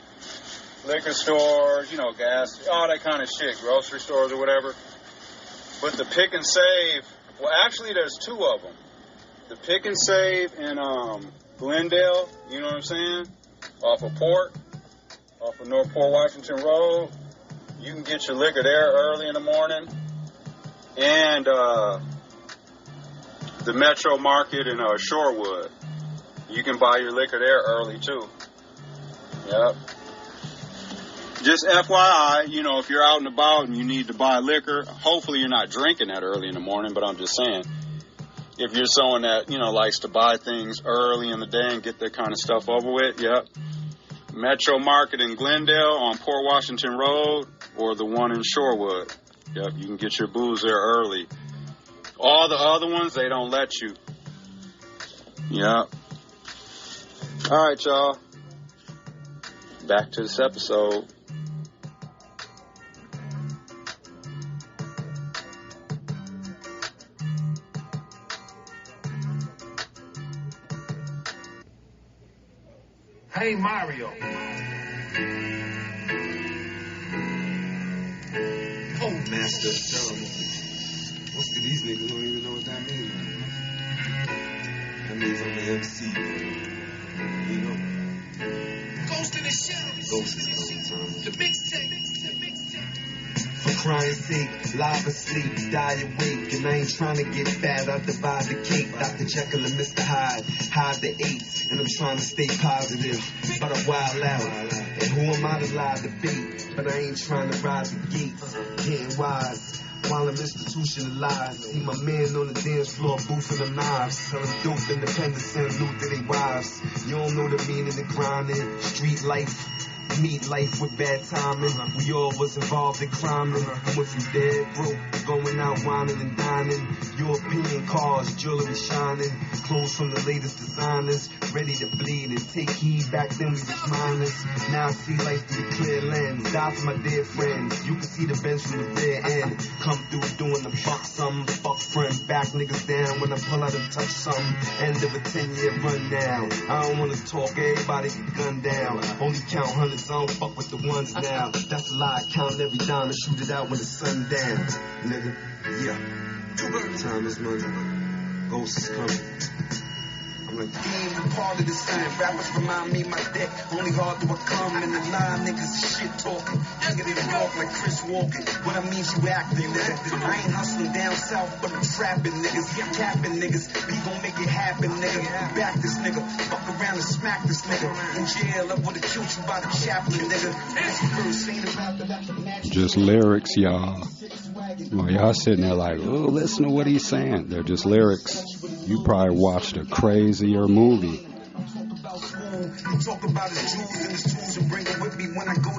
Liquor stores, you know, gas, all that kind of shit, grocery stores or whatever. But the Pick and Save, well, actually, there's two of them. The Pick and Save in Glendale, you know what I'm saying? Off of North Port Washington Road. You can get your liquor there early in the morning. And the Metro Market in Shorewood. You can buy your liquor there early, too. Yep. Just FYI, you know, if you're out and about and you need to buy liquor, hopefully you're not drinking that early in the morning, but I'm just saying, if you're someone that, you know, likes to buy things early in the day and get that kind of stuff over with, yep. Metro Market in Glendale on Port Washington Road or the one in Shorewood. Yep, you can get your booze there early. All the other ones, they don't let you. Yep. All right, y'all. Back to this episode. Hey, Mario. Oh, Master of Ceremony. Most of these niggas don't even know what that means. That means I'm the MC. You know? Ghost in the Shell. Ghost is sometimes. The mixtape. For crying sake, live asleep, die awake. And I ain't trying to get fat, I divide the cake. Dr. Jekyll and Mr. Hyde, hide the eights. And I'm trying to stay positive, but I wild out. And who am I to lie to debate? But I ain't trying to ride the gates, getting wise. While I'm institutionalized, see my man on the dance floor boofing the knives. Selling dope independence and loot to their wives. You don't know the meaning of grinding, street life. Meet life with bad timing. We all was involved in climbing. And if you dead broke, going out whining and dining. European cars, jewelry shining. Clothes from the latest designers. Ready to bleed and take heed. Back then we was minors. Now I see life through the clear lens. Die for my dear friends. You can see the bench from the rear end. Come through doing the fuck something. Fuck friend. Back niggas down when I pull out and touch something. End of a 10-year run now. I don't wanna talk, everybody get gunned down. Only count hundreds. I don't fuck with the ones now. That's a lie. Count every dime and shoot it out when the sun down. Nigga, yeah. Time is money. Ghosts is coming. I'm like, damn, part of the sign. Rappers remind me of my deck. Only hard do I come and the lie niggas shit talking. Nigga, they walk like Chris Walken. What I mean, you acting, nigga. I ain't hustling down south, but I'm trapping niggas. Capping niggas. We gon' make it happen, nigga. Back this nigga. Fuck around and smack this nigga. In jail, I would've killed you by the chaplain, nigga. Just lyrics, y'all. Well, y'all sitting there like, oh, listen to what he's saying. They're just lyrics. You probably watched a crazier movie. Talk about his jewels and his tools and bring them with me when I go